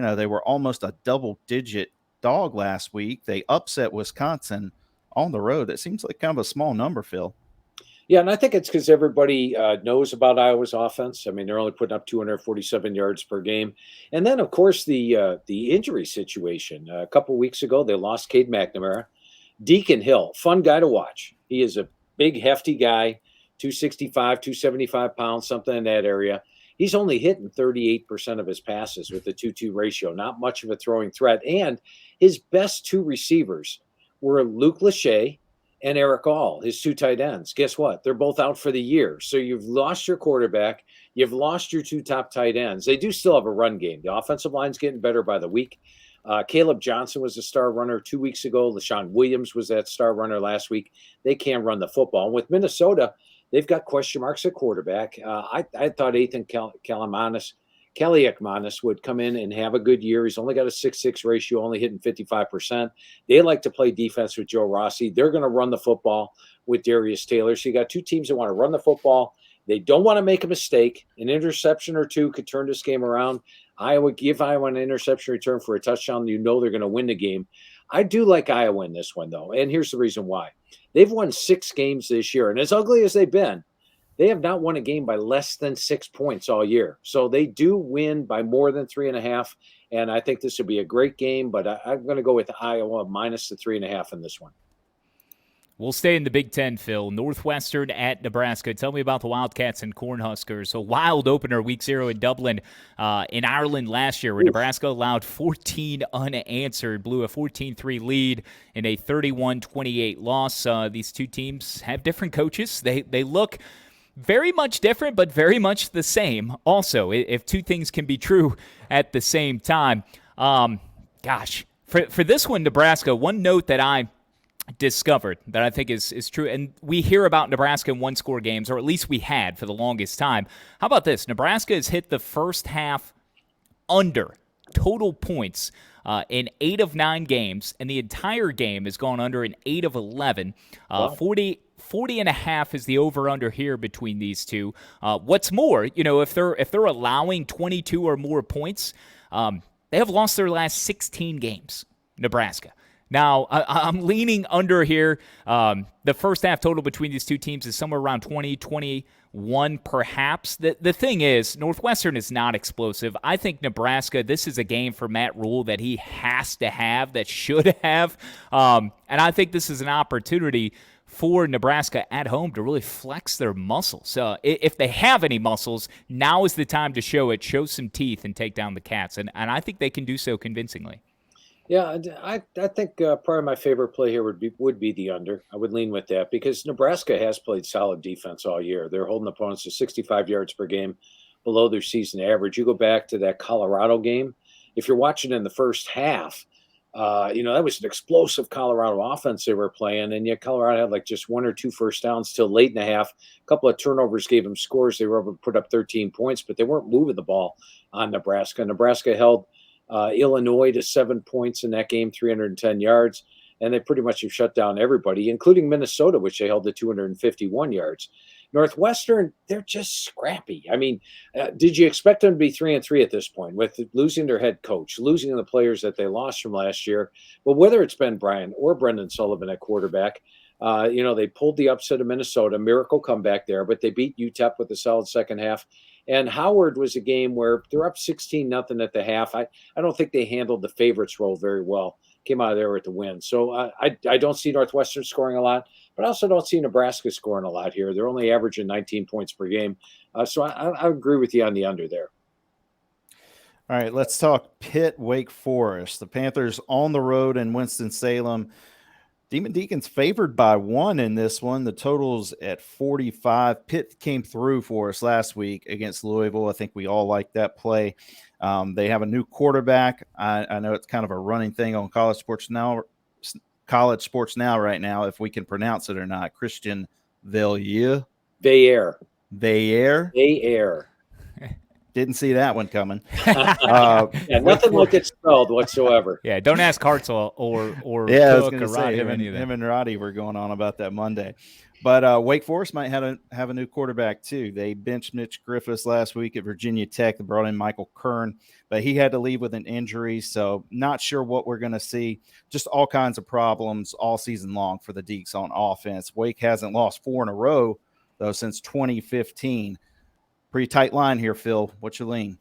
They were almost a double-digit dog last week. They upset Wisconsin on the road. That seems like kind of a small number, Phil. Yeah, and I think it's because everybody knows about Iowa's offense. I mean, they're only putting up 247 yards per game. And then, of course, the injury situation. A couple weeks ago, they lost Cade McNamara. Deacon Hill, fun guy to watch. He is a big, hefty guy, 265, 275 pounds, something in that area. he's only hitting 38% of his passes with the 2-2 ratio. Not much of a throwing threat. And his best two receivers were Luke Lachey and Eric All, his two tight ends. Guess what? They're both out for the year. So you've lost your quarterback. You've lost your two top tight ends. They do still have a run game. The offensive line's getting better by the week. Caleb Johnson was a star runner 2 weeks ago. LaShawn Williams was that star runner last week. They can run the football. And with Minnesota, they've got question marks at quarterback. I thought Ethan Kaliakmanis would come in and have a good year. He's only got a 6.6 ratio, only hitting 55%. They like to play defense with Joe Rossi. They're going to run the football with Darius Taylor. So you got two teams that want to run the football. They don't want to make a mistake. An interception or two could turn this game around. Iowa, give Iowa an interception return for a touchdown. You know they're going to win the game. I do like Iowa in this one, though, and here's the reason why. They've won 6 games this year, and as ugly as they've been, they have not won a game by less than 6 points all year. So they do win by more than 3.5, and I think this will be a great game, but I'm going to go with Iowa minus the 3.5 in this one. We'll stay in the Big Ten, Phil. Northwestern at Nebraska. Tell me about the Wildcats and Cornhuskers. A wild opener, Week 0 in Dublin, in Ireland last year, where Nebraska allowed 14 unanswered, blew a 14-3 lead in a 31-28 loss. These two teams have different coaches. They look very much different, but very much the same. Also, if two things can be true at the same time. For this one, Nebraska, one note that I discovered that I think is true, and we hear about Nebraska in one-score games, or at least we had for the longest time. How about this? Nebraska has hit the first half under total points in 8 of 9 games, and the entire game has gone under in 8 of 11. 40.5 is the over-under here between these two. What's more, if they're allowing 22 or more points, they have lost their last 16 games, Nebraska. Now, I'm leaning under here. The first half total between these two teams is somewhere around 20, 21 perhaps. The thing is, Northwestern is not explosive. I think Nebraska, this is a game for Matt Rule that he has to have, that should have. And I think this is an opportunity for Nebraska at home to really flex their muscles. If they have any muscles, now is the time to show it, show some teeth, and take down the Cats. And I think they can do so convincingly. Yeah, I think probably my favorite play here would be the under. I would lean with that because Nebraska has played solid defense all year. They're holding opponents to 65 yards per game, below their season average. You go back to that Colorado game. If you're watching in the first half, that was an explosive Colorado offense they were playing, and yet Colorado had like just 1 or 2 first downs till late in the half. A couple of turnovers gave them scores. They were able to put up 13 points, but they weren't moving the ball on Nebraska. Nebraska held Illinois to 7 points in that game, 310 yards, and they pretty much have shut down everybody, including Minnesota, which they held to 251 yards. Northwestern, they're just scrappy. I mean, did you expect them to be 3-3 at this point with losing their head coach, losing the players that they lost from last year? Well, whether it's Ben Bryant or Brendan Sullivan at quarterback, they pulled the upset of Minnesota, miracle comeback there, but they beat UTEP with a solid second half. And Howard was a game where they're up 16-0 at the half. I don't think they handled the favorites role very well. Came out of there with the win. So I don't see Northwestern scoring a lot, but I also don't see Nebraska scoring a lot here. They're only averaging 19 points per game. So I agree with you on the under there. All right, let's talk Pitt, Wake Forest. The Panthers on the road in Winston-Salem. Demon Deacons favored by 1 in this one. The total's at 45. Pitt came through for us last week against Louisville. I think we all like that play. They have a new quarterback. I know it's kind of a running thing on college sports now right now, if we can pronounce it or not. Christian Veilleux. Veilleux. Didn't see that one coming. Nothing like it's spelled whatsoever. Yeah, don't ask Hartzell or Cook or Roddy. Him and Roddy were going on about that Monday. But Wake Forest might have a new quarterback too. They benched Mitch Griffiths last week at Virginia Tech. They brought in Michael Kern, but he had to leave with an injury, so not sure what we're going to see. Just all kinds of problems all season long for the Deacs on offense. Wake hasn't lost 4 in a row, though, since 2015. Pretty tight line here, Phil. What's your lean?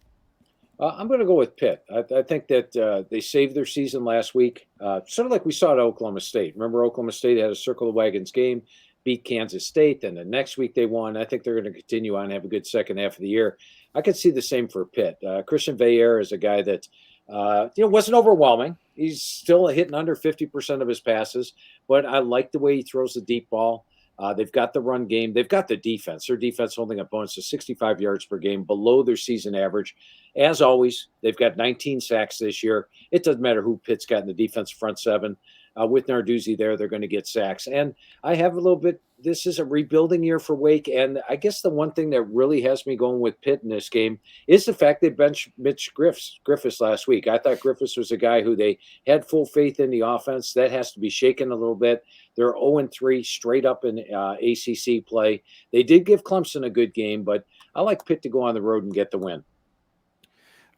I'm going to go with Pitt. I think that they saved their season last week, sort of like we saw at Oklahoma State. Remember, Oklahoma State had a circle of wagons game. beat Kansas State. Then the next week they won. I think they're going to continue on and have a good second half of the year. I could see the same for Pitt. Christian Veillere is a guy that, wasn't overwhelming. He's still hitting under 50% of his passes, but I like the way he throws the deep ball. They've got the run game. They've got the defense. Their defense holding opponents to 65 yards per game, below their season average. As always, they've got 19 sacks this year. It doesn't matter who Pitt's got in the defense front seven. With Narduzzi there, they're going to get sacks. And I have a little bit, this is a rebuilding year for Wake. And I guess the one thing that really has me going with Pitt in this game is the fact they benched Mitch Griffiths last week. I thought Griffiths was a guy who they had full faith in the offense. That has to be shaken a little bit. They're 0-3 straight up in ACC play. They did give Clemson a good game, but I like Pitt to go on the road and get the win.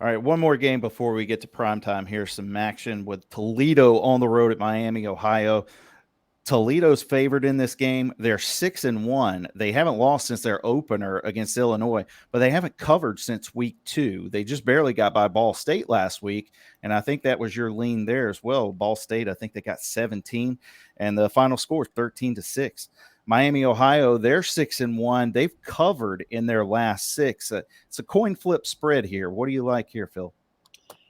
All right, one more game before we get to primetime. Here's some action with Toledo on the road at Miami, Ohio. Toledo's favored in this game. They're 6-1. They haven't lost since their opener against Illinois, but they haven't covered since week 2. They just barely got by Ball State last week, and I think that was your lean there as well. Ball State, I think they got 17, and the final score is 13-6. Miami, Ohio, they're 6-1. They've covered in their last 6. It's a coin flip spread here. What do you like here, Phil?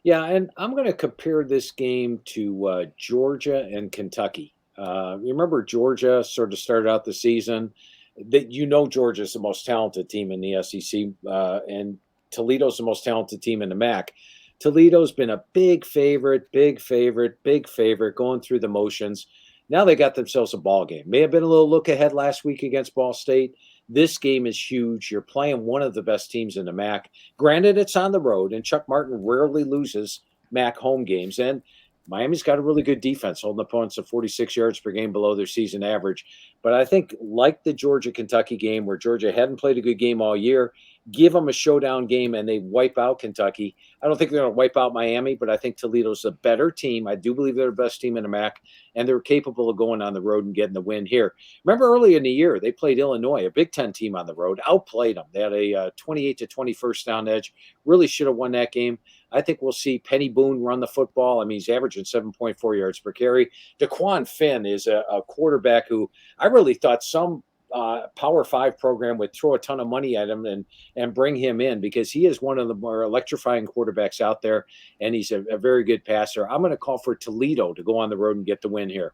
Yeah, and I'm going to compare this game to Georgia and Kentucky. You remember Georgia sort of started out the season that Georgia's the most talented team in the SEC, and Toledo's the most talented team in the MAC. Toledo's been a big favorite going through the motions. Now they got themselves a ball game. May have been a little look ahead last week against Ball State. This game is huge. You're playing one of the best teams in the MAC. Granted, it's on the road, and Chuck Martin rarely loses MAC home games. And Miami's got a really good defense, holding opponents to 46 yards per game below their season average. But I think, like the Georgia-Kentucky game, where Georgia hadn't played a good game all year, give them a showdown game and they wipe out Kentucky. I don't think they're going to wipe out Miami, but I think Toledo's a better team. I do believe they're the best team in the MAC, and they're capable of going on the road and getting the win here. Remember early in the year, they played Illinois, a Big Ten team on the road, outplayed them. They had a 28-20 first down edge, really should have won that game. I think we'll see Penny Boone run the football. I mean, he's averaging 7.4 yards per carry. DeQuan Finn is a quarterback who I really thought some Power 5 program would throw a ton of money at him and bring him in, because he is one of the more electrifying quarterbacks out there, and he's a very good passer. I'm going to call for Toledo to go on the road and get the win here.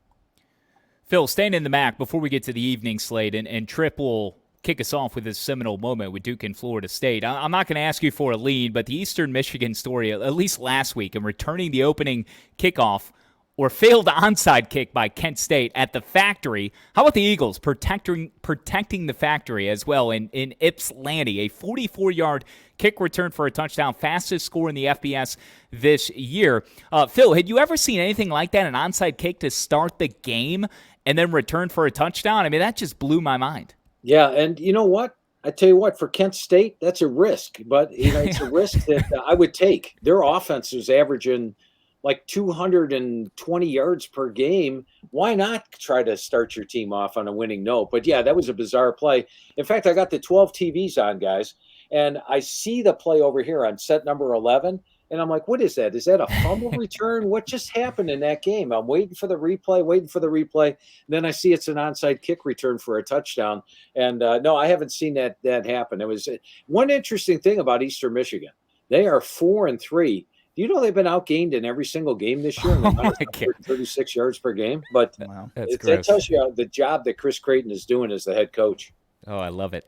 Phil, staying in the MAC before we get to the evening slate, and Tripp will kick us off with this seminal moment with Duke and Florida State. I'm not going to ask you for a lead, but the Eastern Michigan story, at least last week, and returning the opening kickoff or failed onside kick by Kent State at the Factory. How about the Eagles protecting the Factory as well in Ypsilanti, a 44-yard kick return for a touchdown, fastest score in the FBS this year. Phil, had you ever seen anything like that, an onside kick to start the game and then return for a touchdown? I mean, that just blew my mind. Yeah, and you know what? I tell you what, for Kent State, that's a risk, but it's a risk that I would take. Their offense is averaging like 220 yards per game. Why not try to start your team off on a winning note? But yeah, that was a bizarre play. In fact, I got the 12 TVs on, guys, and I see the play over here on set number 11, and I'm like, what is that? Is that a fumble return? What just happened in that game? I'm waiting for the replay. And then I see it's an onside kick return for a touchdown. And no, I haven't seen that happen. It was one interesting thing about Eastern Michigan. They are 4-3. Do you know they've been outgained in every single game this year? And 36 yards per game. But wow, that tells you the job that Chris Creighton is doing as the head coach. Oh, I love it.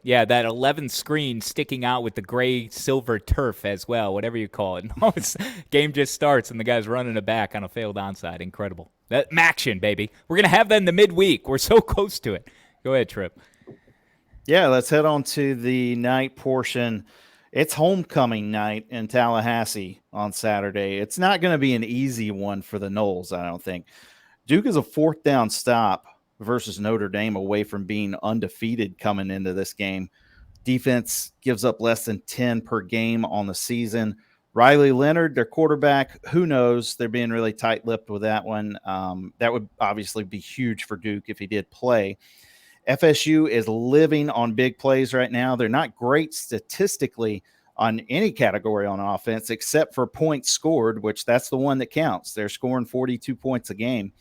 Yeah, that 11th screen sticking out with the gray-silver turf as well, whatever you call it. No, game just starts, and the guy's running it back on a failed onside. Incredible. That Maction, baby. We're going to have that in the midweek. We're so close to it. Go ahead, Tripp. Yeah, let's head on to the night portion. It's homecoming night in Tallahassee on Saturday. It's not going to be an easy one for the Noles, I don't think. Duke is a fourth down stop versus Notre Dame away from being undefeated coming into this game. Defense gives up less than 10 per game on the season. Riley Leonard, their quarterback, who knows? They're being really tight-lipped with that one. That would obviously be huge for Duke if he did play. FSU is living on big plays right now. They're not great statistically on any category on offense except for points scored, which that's the one that counts. They're scoring 42 points a game.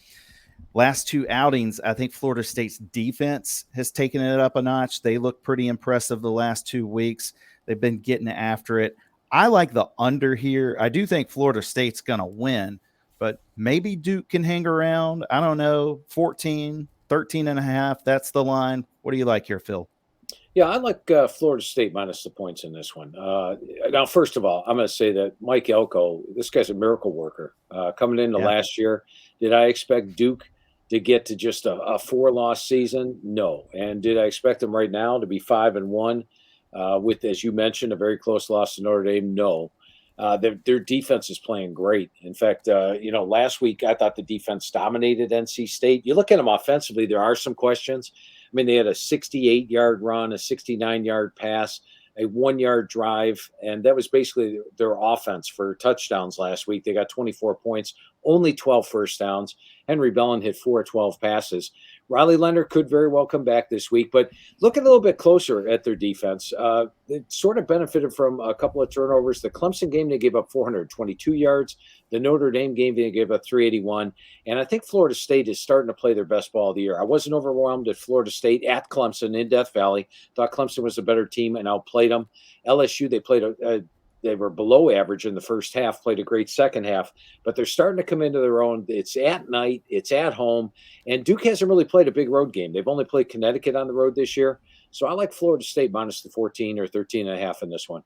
Last two outings, I think Florida State's defense has taken it up a notch. They look pretty impressive the last 2 weeks. They've been getting after it. I like the under here. I do think Florida State's going to win, but maybe Duke can hang around. I don't know, 14, 13 and a half. That's the line. What do you like here, Phil? Yeah, I like Florida State minus the points in this one. Now, first of all, I'm going to say that Mike Elko, this guy's a miracle worker. Coming into last year, did I expect Duke to get to just a 4-loss season? No. And did I expect them right now to be 5-1 with, as you mentioned, a very close loss to Notre Dame? No. Their defense is playing great. In fact, last week I thought the defense dominated NC State. You look at them offensively, there are some questions. I mean, they had a 68-yard run, a 69-yard pass, a 1-yard drive, and that was basically their offense for touchdowns last week. They got 24 points, only 12 first downs. Henry Bellin hit 4 of 12 passes. Riley Leonard could very well come back this week, but looking a little bit closer at their defense, it sort of benefited from a couple of turnovers. The Clemson game, they gave up 422 yards. The Notre Dame game, they gave up 381. And I think Florida State is starting to play their best ball of the year. I wasn't overwhelmed at Florida State at Clemson in Death Valley. Thought Clemson was a better team and outplayed them. LSU, they were below average in the first half, played a great second half, but they're starting to come into their own. It's at night, it's at home, and Duke hasn't really played a big road game. They've only played Connecticut on the road this year. So I like Florida State minus the 14 or 13 and a half in this one.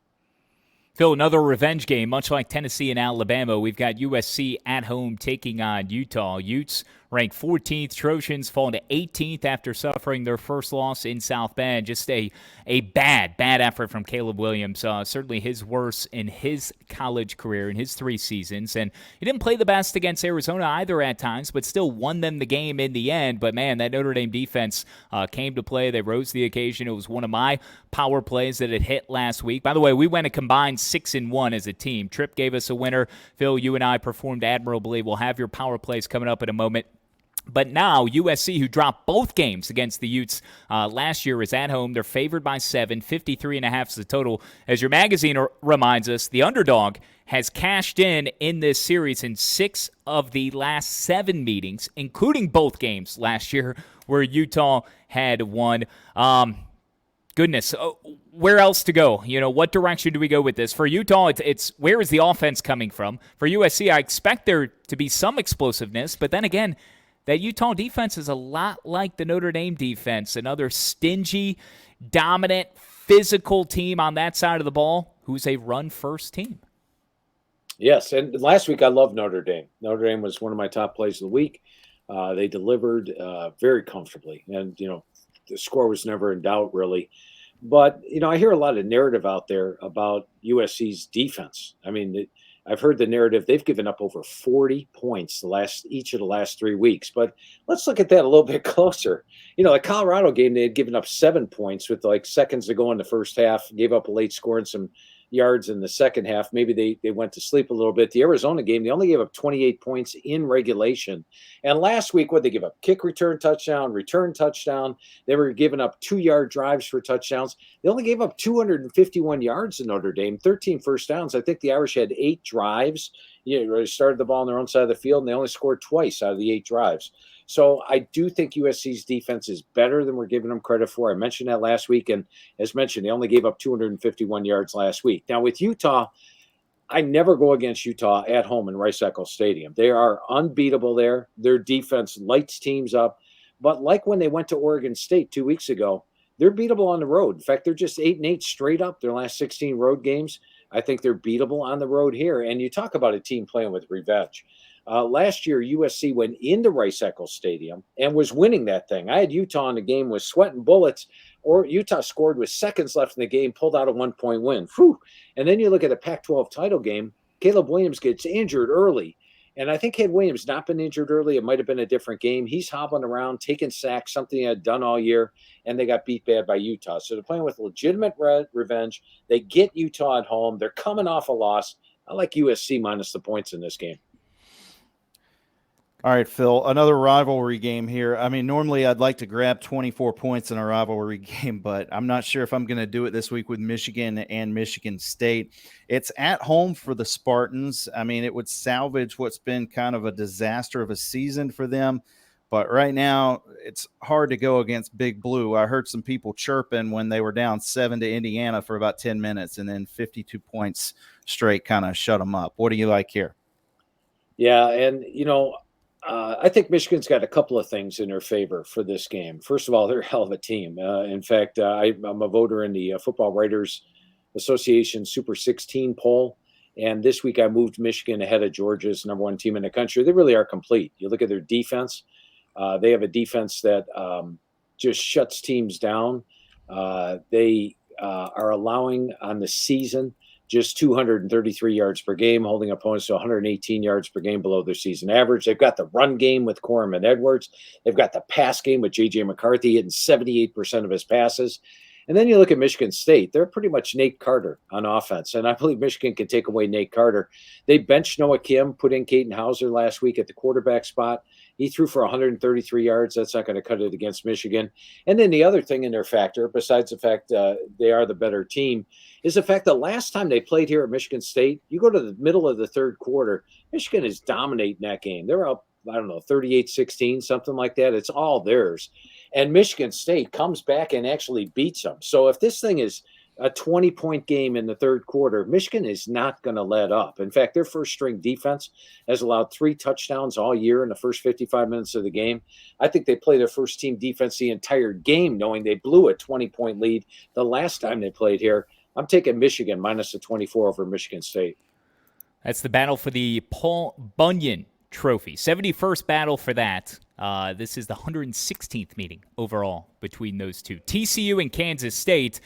Phil, another revenge game, much like Tennessee and Alabama. We've got USC at home taking on Utah. Utes ranked 14th. Trojans falling to 18th after suffering their first loss in South Bend. Just a bad effort from Caleb Williams. Certainly his worst in his college career in his 3 seasons. And he didn't play the best against Arizona either at times, but still won them the game in the end. But, man, that Notre Dame defense came to play. They rose to the occasion. It was one of my power plays that it hit last week. By the way, we went a combined 6-1 as a team. Tripp gave us a winner. Phil, you and I performed admirably. We'll have your power plays coming up in a moment. But now USC, who dropped both games against the Utes last year, is at home. They're favored by 7, 53.5 is the total. As your magazine reminds us, the underdog has cashed in this series in 6 of the last 7 meetings, including both games last year where Utah had won. Goodness, where else to go? What direction do we go with this? For Utah, it's where is the offense coming from? For USC, I expect there to be some explosiveness, but then again, that Utah defense is a lot like the Notre Dame defense, another stingy, dominant, physical team on that side of the ball who's a run-first team. Yes, and last week I loved Notre Dame. Notre Dame was one of my top plays of the week. They delivered very comfortably, and, the score was never in doubt, really. But, I hear a lot of narrative out there about USC's defense. I mean, I've heard the narrative. They've given up over 40 points each of the last 3 weeks. But let's look at that a little bit closer. The Colorado game, they had given up 7 points with seconds to go in the first half, gave up a late score and some yards in the second half. Maybe they went to sleep a little bit. The Arizona game, they only gave up 28 points in regulation. And last week, what they give up? Kick return touchdown. They were giving up 2-yard drives for touchdowns. They only gave up 251 yards in Notre Dame, 13 first downs. I think the Irish had 8 drives. They started the ball on their own side of the field, and they only scored twice out of the 8 drives. So I do think USC's defense is better than we're giving them credit for. I mentioned that last week, and as mentioned, they only gave up 251 yards last week. Now, with Utah, I never go against Utah at home in Rice-Eccles Stadium. They are unbeatable there. Their defense lights teams up. But like when they went to Oregon State 2 weeks ago, they're beatable on the road. In fact, they're just 8-8 straight up their last 16 road games. I think they're beatable on the road here. And you talk about a team playing with revenge. Last year, USC went into Rice-Eccles Stadium and was winning that thing. I had Utah in the game with sweating bullets, or Utah scored with seconds left in the game, pulled out a 1-point win. Whew. And then you look at a Pac-12 title game, Caleb Williams gets injured early. And I think had Williams not been injured early, it might have been a different game. He's hobbling around, taking sacks, something he had done all year, and they got beat bad by Utah. So they're playing with legitimate revenge. They get Utah at home. They're coming off a loss. I like USC minus the points in this game. All right, Phil, another rivalry game here. I mean, normally I'd like to grab 24 points in a rivalry game, but I'm not sure if I'm going to do it this week with Michigan and Michigan State. It's at home for the Spartans. I mean, it would salvage what's been kind of a disaster of a season for them. But right now, it's hard to go against Big Blue. I heard some people chirping when they were down 7 to Indiana for about 10 minutes, and then 52 points straight kind of shut them up. What do you like here? Yeah, and I think Michigan's got a couple of things in their favor for this game. First of all, they're a hell of a team. In fact, I'm a voter in the Football Writers Association Super 16 poll, and this week I moved Michigan ahead of Georgia's number one team in the country. They really are complete. You look at their defense. They have a defense that just shuts teams down. They are allowing on the season just 233 yards per game, holding opponents to 118 yards per game below their season average. They've got the run game with Corum and Edwards. They've got the pass game with J.J. McCarthy hitting 78% of his passes. And then you look at Michigan State. They're pretty much Nate Carter on offense, and I believe Michigan can take away Nate Carter. They benched Noah Kim, put in Caden Hauser last week at the quarterback spot. He threw for 133 yards. That's not going to cut it against Michigan. And then the other thing in their factor, besides the fact they are the better team, is the fact that last time they played here at Michigan State, you go to the middle of the third quarter, Michigan is dominating that game. They're up, 38-16, something like that. It's all theirs. And Michigan State comes back and actually beats them. So if this thing is a 20-point game in the third quarter, Michigan is not going to let up. In fact, their first-string defense has allowed 3 touchdowns all year in the first 55 minutes of the game. I think they play their first-team defense the entire game, knowing they blew a 20-point lead the last time they played here. I'm taking Michigan minus the 24 over Michigan State. That's the battle for the Paul Bunyan Trophy. 71st battle for that. This is the 116th meeting overall between those two. TCU and Kansas State,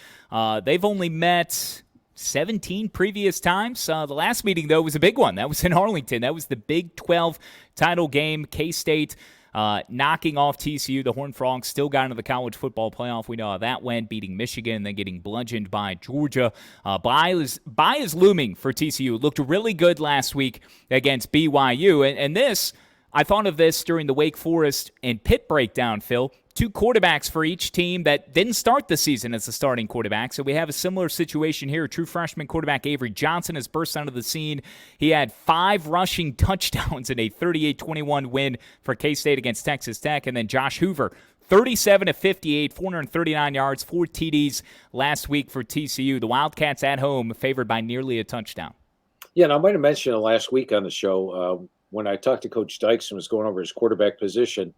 they've only met 17 previous times. The last meeting, though, was a big one. That was in Arlington. That was the Big 12 title game. K-State knocking off TCU. The Horned Frogs still got into the college football playoff. We know how that went, beating Michigan and then getting bludgeoned by Georgia. Bye is looming for TCU. Looked really good last week against BYU. And this, I thought of this during the Wake Forest and Pitt breakdown, Phil. 2 quarterbacks for each team that didn't start the season as the starting quarterback. So we have a similar situation here. True freshman quarterback Avery Johnson has burst onto the scene. He had 5 rushing touchdowns in a 38-21 win for K-State against Texas Tech. And then Josh Hoover, 37 of 58, 439 yards, 4 TDs last week for TCU. The Wildcats at home favored by nearly a touchdown. Yeah, and I might have mentioned it last week on the show when I talked to Coach Dykes and was going over his quarterback position.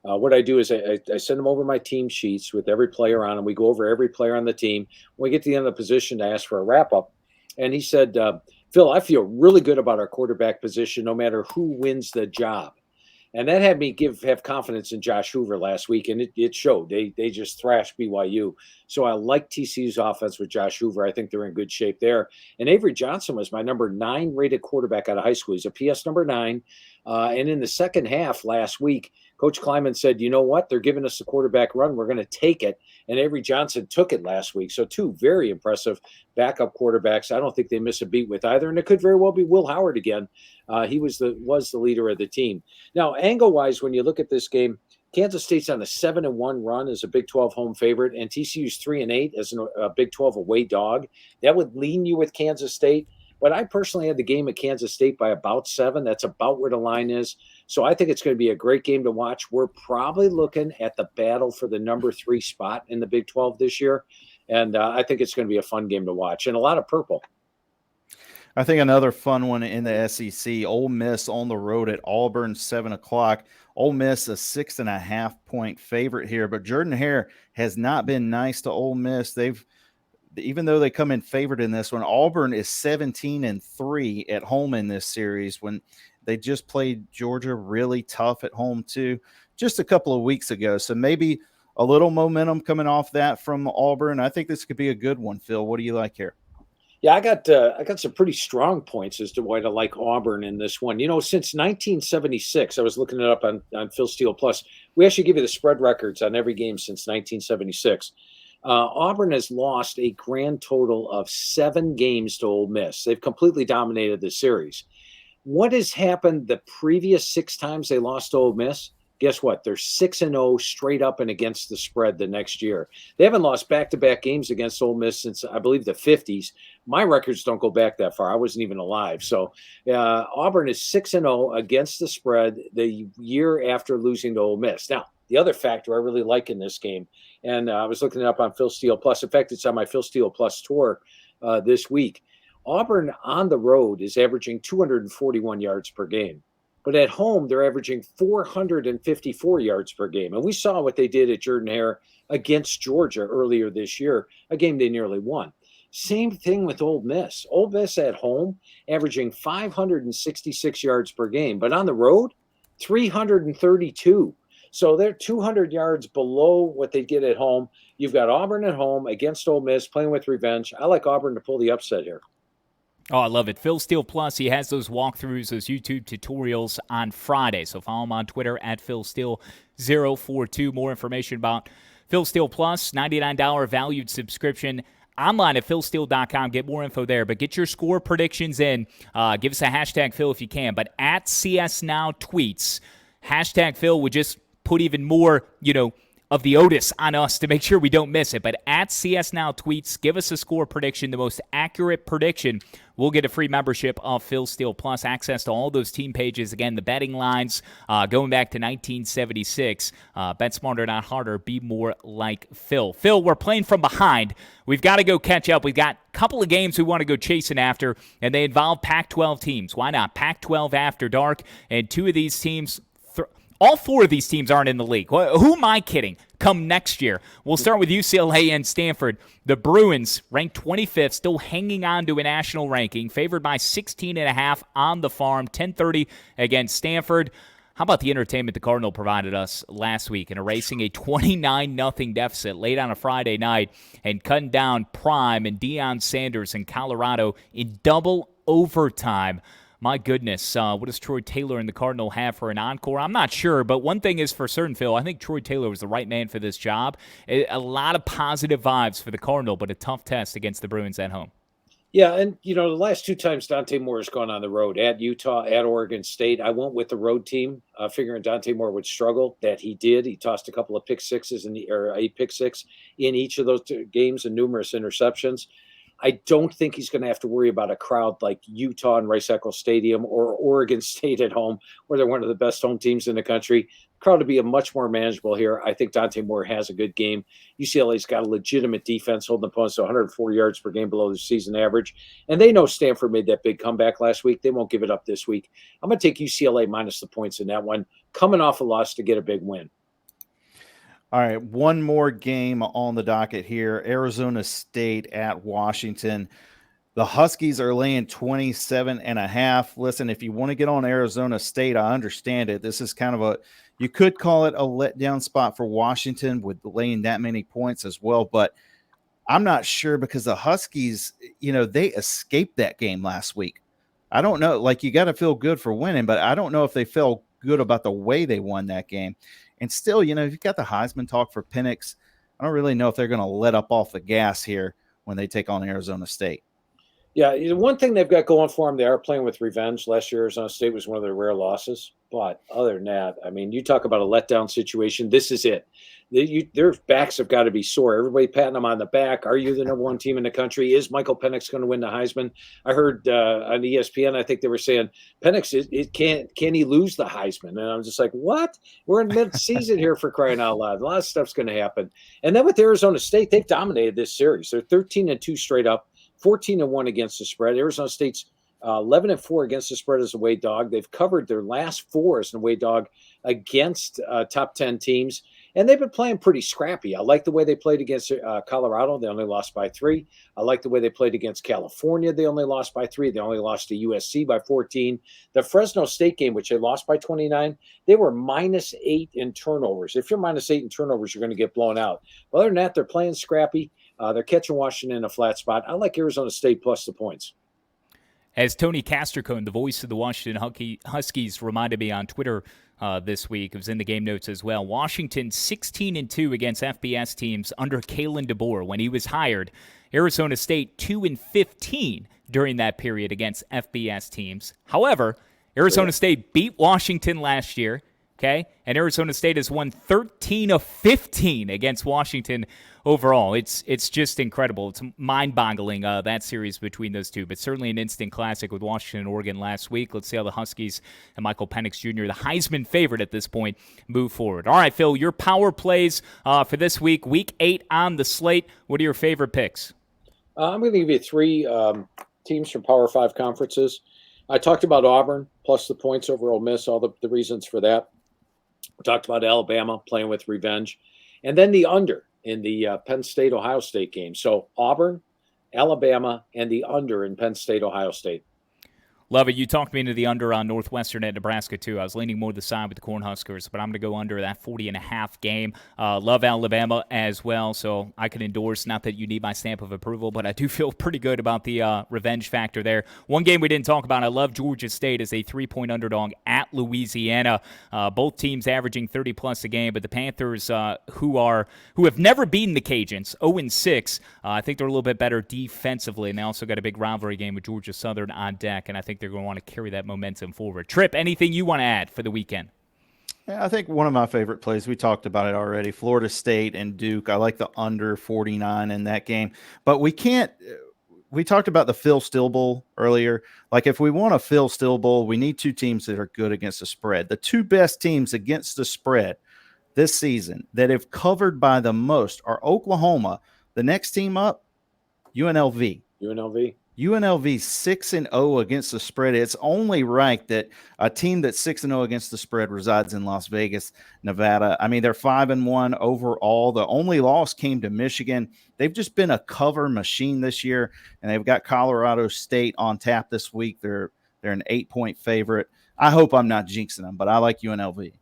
What I do is I send them over my team sheets with every player on them. We go over every player on the team. When we get to the end of the position to ask for a wrap-up, and he said, Phil, I feel really good about our quarterback position no matter who wins the job. And that had me have confidence in Josh Hoover last week, and it showed. They just thrashed BYU. So I like TCU's offense with Josh Hoover. I think they're in good shape there. And Avery Johnson was my number 9 rated quarterback out of high school. He's a PS number 9. And in the second half last week, Coach Kleiman said, you know what? They're giving us a quarterback run. We're going to take it. And Avery Johnson took it last week. So 2 very impressive backup quarterbacks. I don't think they miss a beat with either. And it could very well be Will Howard again. He was the leader of the team. Now, angle-wise, when you look at this game, Kansas State's on a 7-1 run as a Big 12 home favorite, and TCU's 3-8 as a Big 12 away dog. That would lean you with Kansas State. But I personally had the game at Kansas State by about 7. That's about where the line is. So I think it's going to be a great game to watch. We're probably looking at the battle for the number 3 spot in the Big 12 this year. And I think it's going to be a fun game to watch and a lot of purple. I think another fun one in the SEC, Ole Miss on the road at Auburn, 7 o'clock. Ole Miss, a 6.5-point favorite here, but Jordan Hare has not been nice to Ole Miss. Even though they come in favored in this one, Auburn is 17-3 at home in this series when they just played Georgia really tough at home too, just a couple of weeks ago. So maybe a little momentum coming off that from Auburn. I think this could be a good one, Phil. What do you like here? Yeah, I got some pretty strong points as to why I like Auburn in this one. Since 1976, I was looking it up on Phil Steele Plus. We actually give you the spread records on every game since 1976. Auburn has lost a grand total of 7 games to Ole Miss. They've completely dominated the series. What has happened the previous 6 times they lost to Ole Miss? guess what? They're 6-0 straight up and against the spread the next year. They haven't lost back-to-back games against Ole Miss since, I believe, the 50s. My records don't go back that far. I wasn't even alive. So Auburn is 6-0 against the spread the year after losing to Ole Miss. Now, the other factor I really like in this game, and I was looking it up on Phil Steele Plus. In fact, it's on my Phil Steele Plus tour this week. Auburn on the road is averaging 241 yards per game. But at home, they're averaging 454 yards per game. And we saw what they did at Jordan-Hare against Georgia earlier this year, a game they nearly won. Same thing with Ole Miss. Ole Miss at home, averaging 566 yards per game. But on the road, 332. So they're 200 yards below what they get at home. You've got Auburn at home against Ole Miss, playing with revenge. I like Auburn to pull the upset here. Oh, I love it. Phil Steele Plus, he has those walkthroughs, those YouTube tutorials on Friday. So follow him on Twitter at PhilSteele042. More information about Phil Steele Plus, $99 valued subscription online at philsteele.com. Get more info there. But get your score predictions in. Give us a hashtag Phil if you can. But at CS Now Tweets, hashtag Phil would just put even more, of the Otis on us to make sure we don't miss it. But at CS Now Tweets, give us a score prediction, the most accurate prediction. We'll get a free membership of Phil Steele Plus, access to all those team pages. Again, the betting lines going back to 1976. Bet smarter, not harder. Be more like Phil. Phil, we're playing from behind. We've got to go catch up. We've got a couple of games we want to go chasing after, and they involve Pac-12 teams. Why not? Pac-12 after dark, and two of these teams all four of these teams aren't in the league. Who am I kidding? Come next year. We'll start with UCLA and Stanford. The Bruins, ranked 25th, still hanging on to a national ranking, favored by 16.5 on the farm, 10:30 against Stanford. How about the entertainment the Cardinal provided us last week in erasing a 29-0 deficit late on a Friday night and cutting down Prime and Deion Sanders in Colorado in double overtime? My goodness, what does Troy Taylor and the Cardinal have for an encore? I'm not sure, but one thing is for certain, Phil, I think Troy Taylor was the right man for this job. A lot of positive vibes for the Cardinal, but a tough test against the Bruins at home. Yeah, and, the last two times Dante Moore has gone on the road, at Utah, at Oregon State, I went with the road team, figuring Dante Moore would struggle. That he did. He tossed a couple of pick sixes, or a pick six in each of those games and numerous interceptions. I don't think he's going to have to worry about a crowd like Utah and Rice-Eccles Stadium or Oregon State at home, where they're one of the best home teams in the country. The crowd will be much more manageable here. I think Dante Moore has a good game. UCLA's got a legitimate defense, holding opponents to 104 yards per game below the season average. And they know Stanford made that big comeback last week. They won't give it up this week. I'm going to take UCLA minus the points in that one, coming off a loss to get a big win. All right, one more game on the docket here. Arizona State at Washington. The Huskies are laying 27.5. Listen, if you want to get on Arizona State, I understand it. This is kind of you could call it a letdown spot for Washington with laying that many points as well, but I'm not sure because the Huskies, they escaped that game last week. I don't know. You got to feel good for winning, but I don't know if they felt good about the way they won that game. And still, you've got the Heisman talk for Penix. I don't really know if they're going to let up off the gas here when they take on Arizona State. Yeah, one thing they've got going for them, they are playing with revenge. Last year, Arizona State was one of their rare losses. But other than that, you talk about a letdown situation. This is it. Their backs have got to be sore. Everybody patting them on the back. Are you the number one team in the country? Is Michael Penix going to win the Heisman? I heard on ESPN, I think they were saying Penix, can he lose the Heisman? And I'm just like, what? We're in mid-season here, for crying out loud. A lot of stuff's going to happen. And then with Arizona State, they've dominated this series. They're 13-2 straight up, 14-1 against the spread. Arizona State's 11-4 against the spread as a away dog. They've covered their last four as an away dog against top 10 teams, and they've been playing pretty scrappy. I like the way they played against Colorado. They only lost by 3. I like the way they played against California. They only lost by 3. They only lost to USC by 14. The Fresno State game, which they lost by 29, they were -8 in turnovers. If you're -8 in turnovers, you're going to get blown out. But other than that, they're playing scrappy. They're catching Washington in a flat spot. I like Arizona State plus the points. As Tony Castricone, the voice of the Washington Huskies, reminded me on Twitter this week, it was in the game notes as well, Washington 16-2 against FBS teams under Kalen DeBoer when he was hired. Arizona State 2-15 during that period against FBS teams. However, Arizona State beat Washington last year, Okay, and Arizona State has won 13 of 15 against Washington overall. It's just incredible. It's mind-boggling, that series between those two, but certainly an instant classic with Washington and Oregon last week. Let's see how the Huskies and Michael Penix Jr., the Heisman favorite at this point, move forward. All right, Phil, your power plays for this week, Week 8 on the slate. What are your favorite picks? I'm going to give you 3 teams from Power 5 conferences. I talked about Auburn, plus the points over Ole Miss, all the reasons for that. We talked about Alabama playing with revenge. And then the under in the Penn State-Ohio State game. So Auburn, Alabama, and the under in Penn State-Ohio State. Love it. You talked me into the under on Northwestern at Nebraska, too. I was leaning more to the side with the Cornhuskers, but I'm going to go under that 40.5 game. Love Alabama as well, so I can endorse, not that you need my stamp of approval, but I do feel pretty good about the revenge factor there. One game we didn't talk about, I love Georgia State as a 3-point underdog at Louisiana. Both teams averaging 30-plus a game, but the Panthers, who have never beaten the Cajuns, 0-6, I think they're a little bit better defensively, and they also got a big rivalry game with Georgia Southern on deck, and I think they're going to want to carry that momentum forward. Tripp, anything you want to add for the weekend? Yeah, I think one of my favorite plays, we talked about it already, Florida State and Duke. I like the under 49 in that game. But we talked about the Phil Steele Bowl earlier. Like, if we want a Phil Steele Bowl, we need 2 teams that are good against the spread. The 2 best teams against the spread this season that have covered by the most are Oklahoma. The next team up, UNLV. UNLV 6-0 against the spread. It's only right that a team that's 6-0 against the spread resides in Las Vegas, Nevada. I mean, they're 5-1 overall. The only loss came to Michigan. They've just been a cover machine this year, and they've got Colorado State on tap this week. They're an 8-point favorite. I hope I'm not jinxing them, but I like UNLV.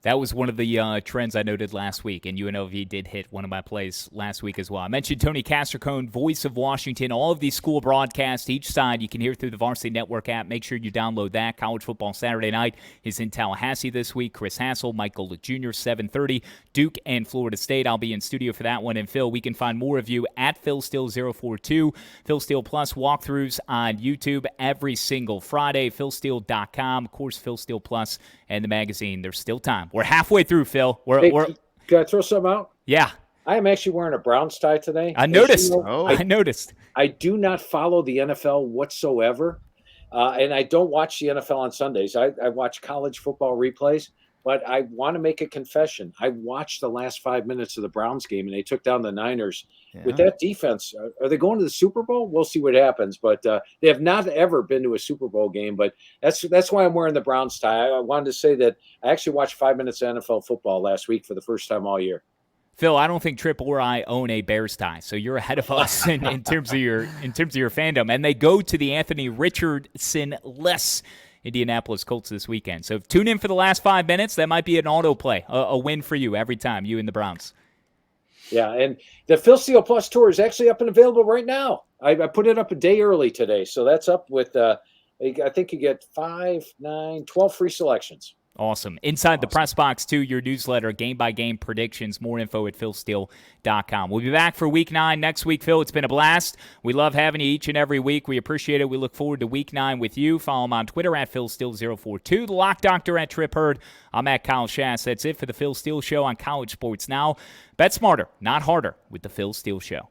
That was one of the trends I noted last week, and UNLV did hit one of my plays last week as well. I mentioned Tony Castricone, voice of Washington. All of these school broadcasts, each side, you can hear through the Varsity Network app. Make sure you download that. College Football Saturday Night is in Tallahassee this week. Chris Hassel, Mike Golick Jr., 7:30. Duke and Florida State. I'll be in studio for that one. And Phil, we can find more of you at PhilSteele042. Phil Steele Plus walkthroughs on YouTube every single Friday. PhilSteele.com. Of course, Phil Steele Plus and the magazine. There's still time. We're halfway through, Phil. Hey, can I throw something out? Yeah. I am actually wearing a Browns tie today. I noticed. I noticed. I do not follow the NFL whatsoever, and I don't watch the NFL on Sundays. I watch college football replays, but I want to make a confession. I watched the last 5 minutes of the Browns game, and they took down the Niners. Yeah. With that defense, are they going to the Super Bowl? We'll see what happens, but they have not ever been to a Super Bowl game, but that's why I'm wearing the Browns tie. I wanted to say that I actually watched 5 minutes of NFL football last week for the first time all year. Phil, I don't think Tripp or I own a Bears tie, so you're ahead of us in terms of your fandom. And they go to the Anthony Richardson-less Indianapolis Colts this weekend. So tune in for the last 5 minutes. That might be an auto play, a win for you every time, you and the Browns. Yeah, and the Phil Steele Plus Tour is actually up and available right now. I put it up a day early today, so that's up with, I think you get 5, 9, 12 free selections. Awesome. Inside the Press Box, too, your newsletter, game-by-game predictions, more info at philsteele.com. We'll be back for Week 9 next week, Phil. It's been a blast. We love having you each and every week. We appreciate it. We look forward to Week 9 with you. Follow him on Twitter at philsteele042, the Lock Doctor at Tripp Hurd. I'm at Kyle Schass. That's it for the Phil Steele Show on College Sports Now. Bet smarter, not harder with the Phil Steele Show.